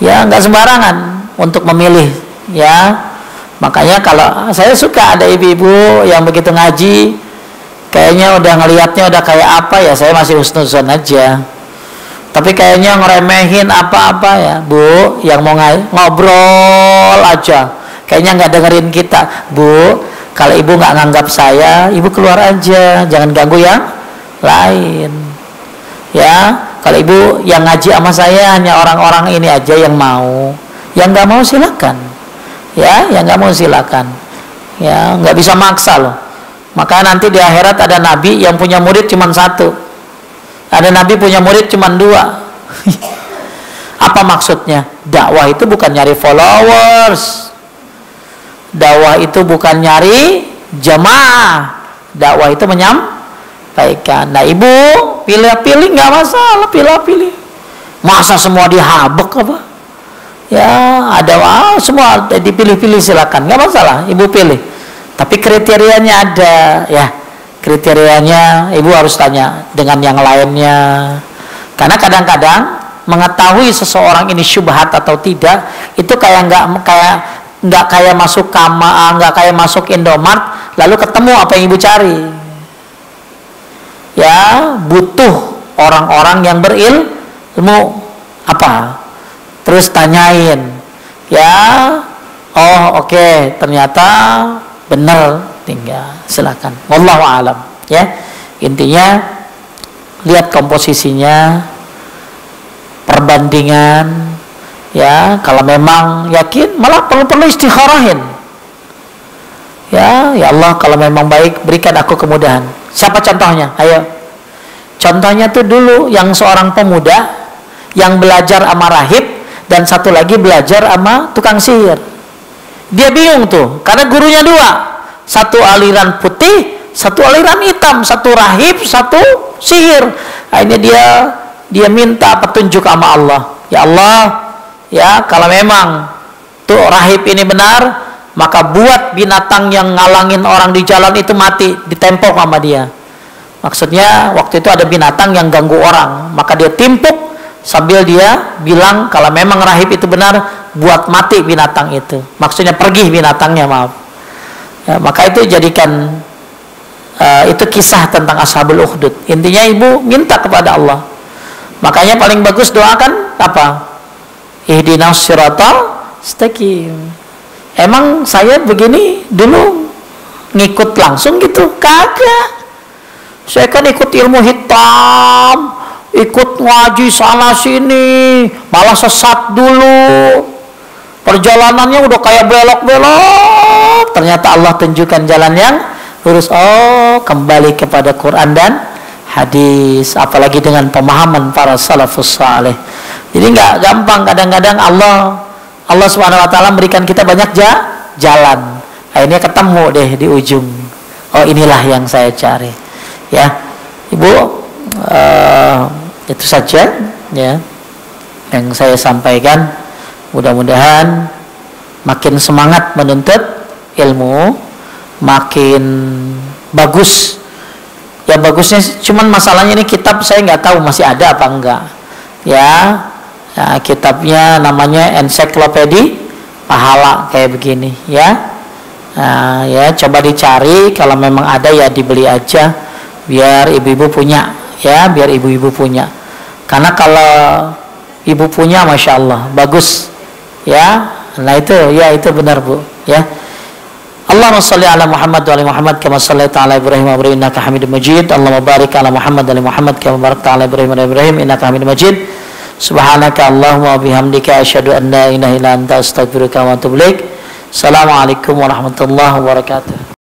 [SPEAKER 1] Ya, nggak sembarangan untuk memilih. Ya, makanya kalau saya suka ada ibu-ibu yang begitu ngaji, kayaknya udah ngelihatnya udah kayak apa ya, saya masih husnuzon aja. Tapi kayaknya ngeremehin apa-apa ya, Bu, yang mau ngobrol aja, kayaknya nggak dengerin kita. Bu, kalau ibu nggak nganggap saya, ibu keluar aja, jangan ganggu yang lain. Ya, kalau ibu yang ngaji sama saya hanya orang-orang ini aja yang mau, yang nggak mau silakan. Ya, yang nggak mau silakan. Ya, nggak bisa maksa loh. Maka nanti di akhirat ada nabi yang punya murid cuma satu. Ada nabi punya murid cuma 2. Apa maksudnya? Dakwah itu bukan nyari followers. Dakwah itu bukan nyari jamaah. Dakwah itu menyampaikan. Nah, ibu pilih-pilih nggak masalah, pilih-pilih. Masa semua dihabek apa? Ya, ada semua dipilih-pilih silakan, nggak masalah, ibu pilih. Tapi kriterianya ada, ya. Kriterianya ibu harus tanya dengan yang lainnya. Karena kadang-kadang mengetahui seseorang ini syubhat atau tidak itu kayak nggak kayak masuk nggak kayak masuk Indomart lalu ketemu apa yang ibu cari. Ya, butuh orang-orang yang berilmu apa. Terus tanyain. Ya, oh oke, ternyata benar. Tinggal silakan. Wallahu a'lam. Ya, intinya lihat komposisinya, perbandingan. Ya, kalau memang yakin malah perlu istikharahin. Ya Allah, kalau memang baik berikan aku kemudahan. Siapa contohnya? Ayo. Contohnya tuh dulu yang seorang pemuda yang belajar sama rahib dan satu lagi belajar sama tukang sihir. Dia bingung tuh karena gurunya 2. Satu aliran putih, satu aliran hitam, satu rahib, satu sihir. Akhirnya dia minta petunjuk sama Allah. Ya Allah, ya kalau memang tuh rahib ini benar, maka buat binatang yang ngalangin orang di jalan itu mati, ditempok sama dia. Maksudnya waktu itu ada binatang yang ganggu orang, maka dia timpuk sambil dia bilang kalau memang rahib itu benar, buat mati binatang itu. Maksudnya pergi binatangnya, maaf. Ya, maka itu jadikan itu kisah tentang Ashabul Ukhdud. Intinya ibu minta kepada Allah. Makanya paling bagus doakan apa? Ihdinas siratal mustaqim. Emang saya begini dulu ngikut langsung gitu? Kagak. Saya kan ikut ilmu hitam, ikut ngaji sana sini, malah sesat dulu. Perjalanannya udah kayak belok-belok, ternyata Allah tunjukkan jalan yang lurus. Oh, kembali kepada Quran dan hadis, apalagi dengan pemahaman para salafus saleh. Jadi nggak gampang, kadang-kadang Allah Subhanahu wa taala memberikan kita banyak jalan. Akhirnya ketemu deh di ujung. Oh, inilah yang saya cari. Ya, Ibu, itu saja ya yang saya sampaikan. Mudah-mudahan makin semangat menuntut ilmu, makin bagus. Ya bagusnya, cuman masalahnya ini kitab saya nggak tahu masih ada apa enggak. Ya, kitabnya namanya Ensiklopedi Pahala kayak begini. Ya, ya coba dicari, kalau memang ada ya dibeli aja, biar ibu-ibu punya. Ya, biar ibu-ibu punya. Karena kalau ibu punya, masya Allah, bagus. Ya, nah itu benar Bu. Ya, Allahumma shalli ala Muhammad wa ali Muhammad kama shallaita ala Ibrahim wa Ibrahim innaka Hamidum Majid. Allahumma barik ala Muhammad wa ali Muhammad kama barakta ala Ibrahim wa Ibrahim innaka Hamidum Majid. Subhanaka Allahumma wa bihamdika asyhadu an la ilaha illa anta astaghfiruka wa atubu ilaik. Assalamualaikum warahmatullahi wabarakatuh.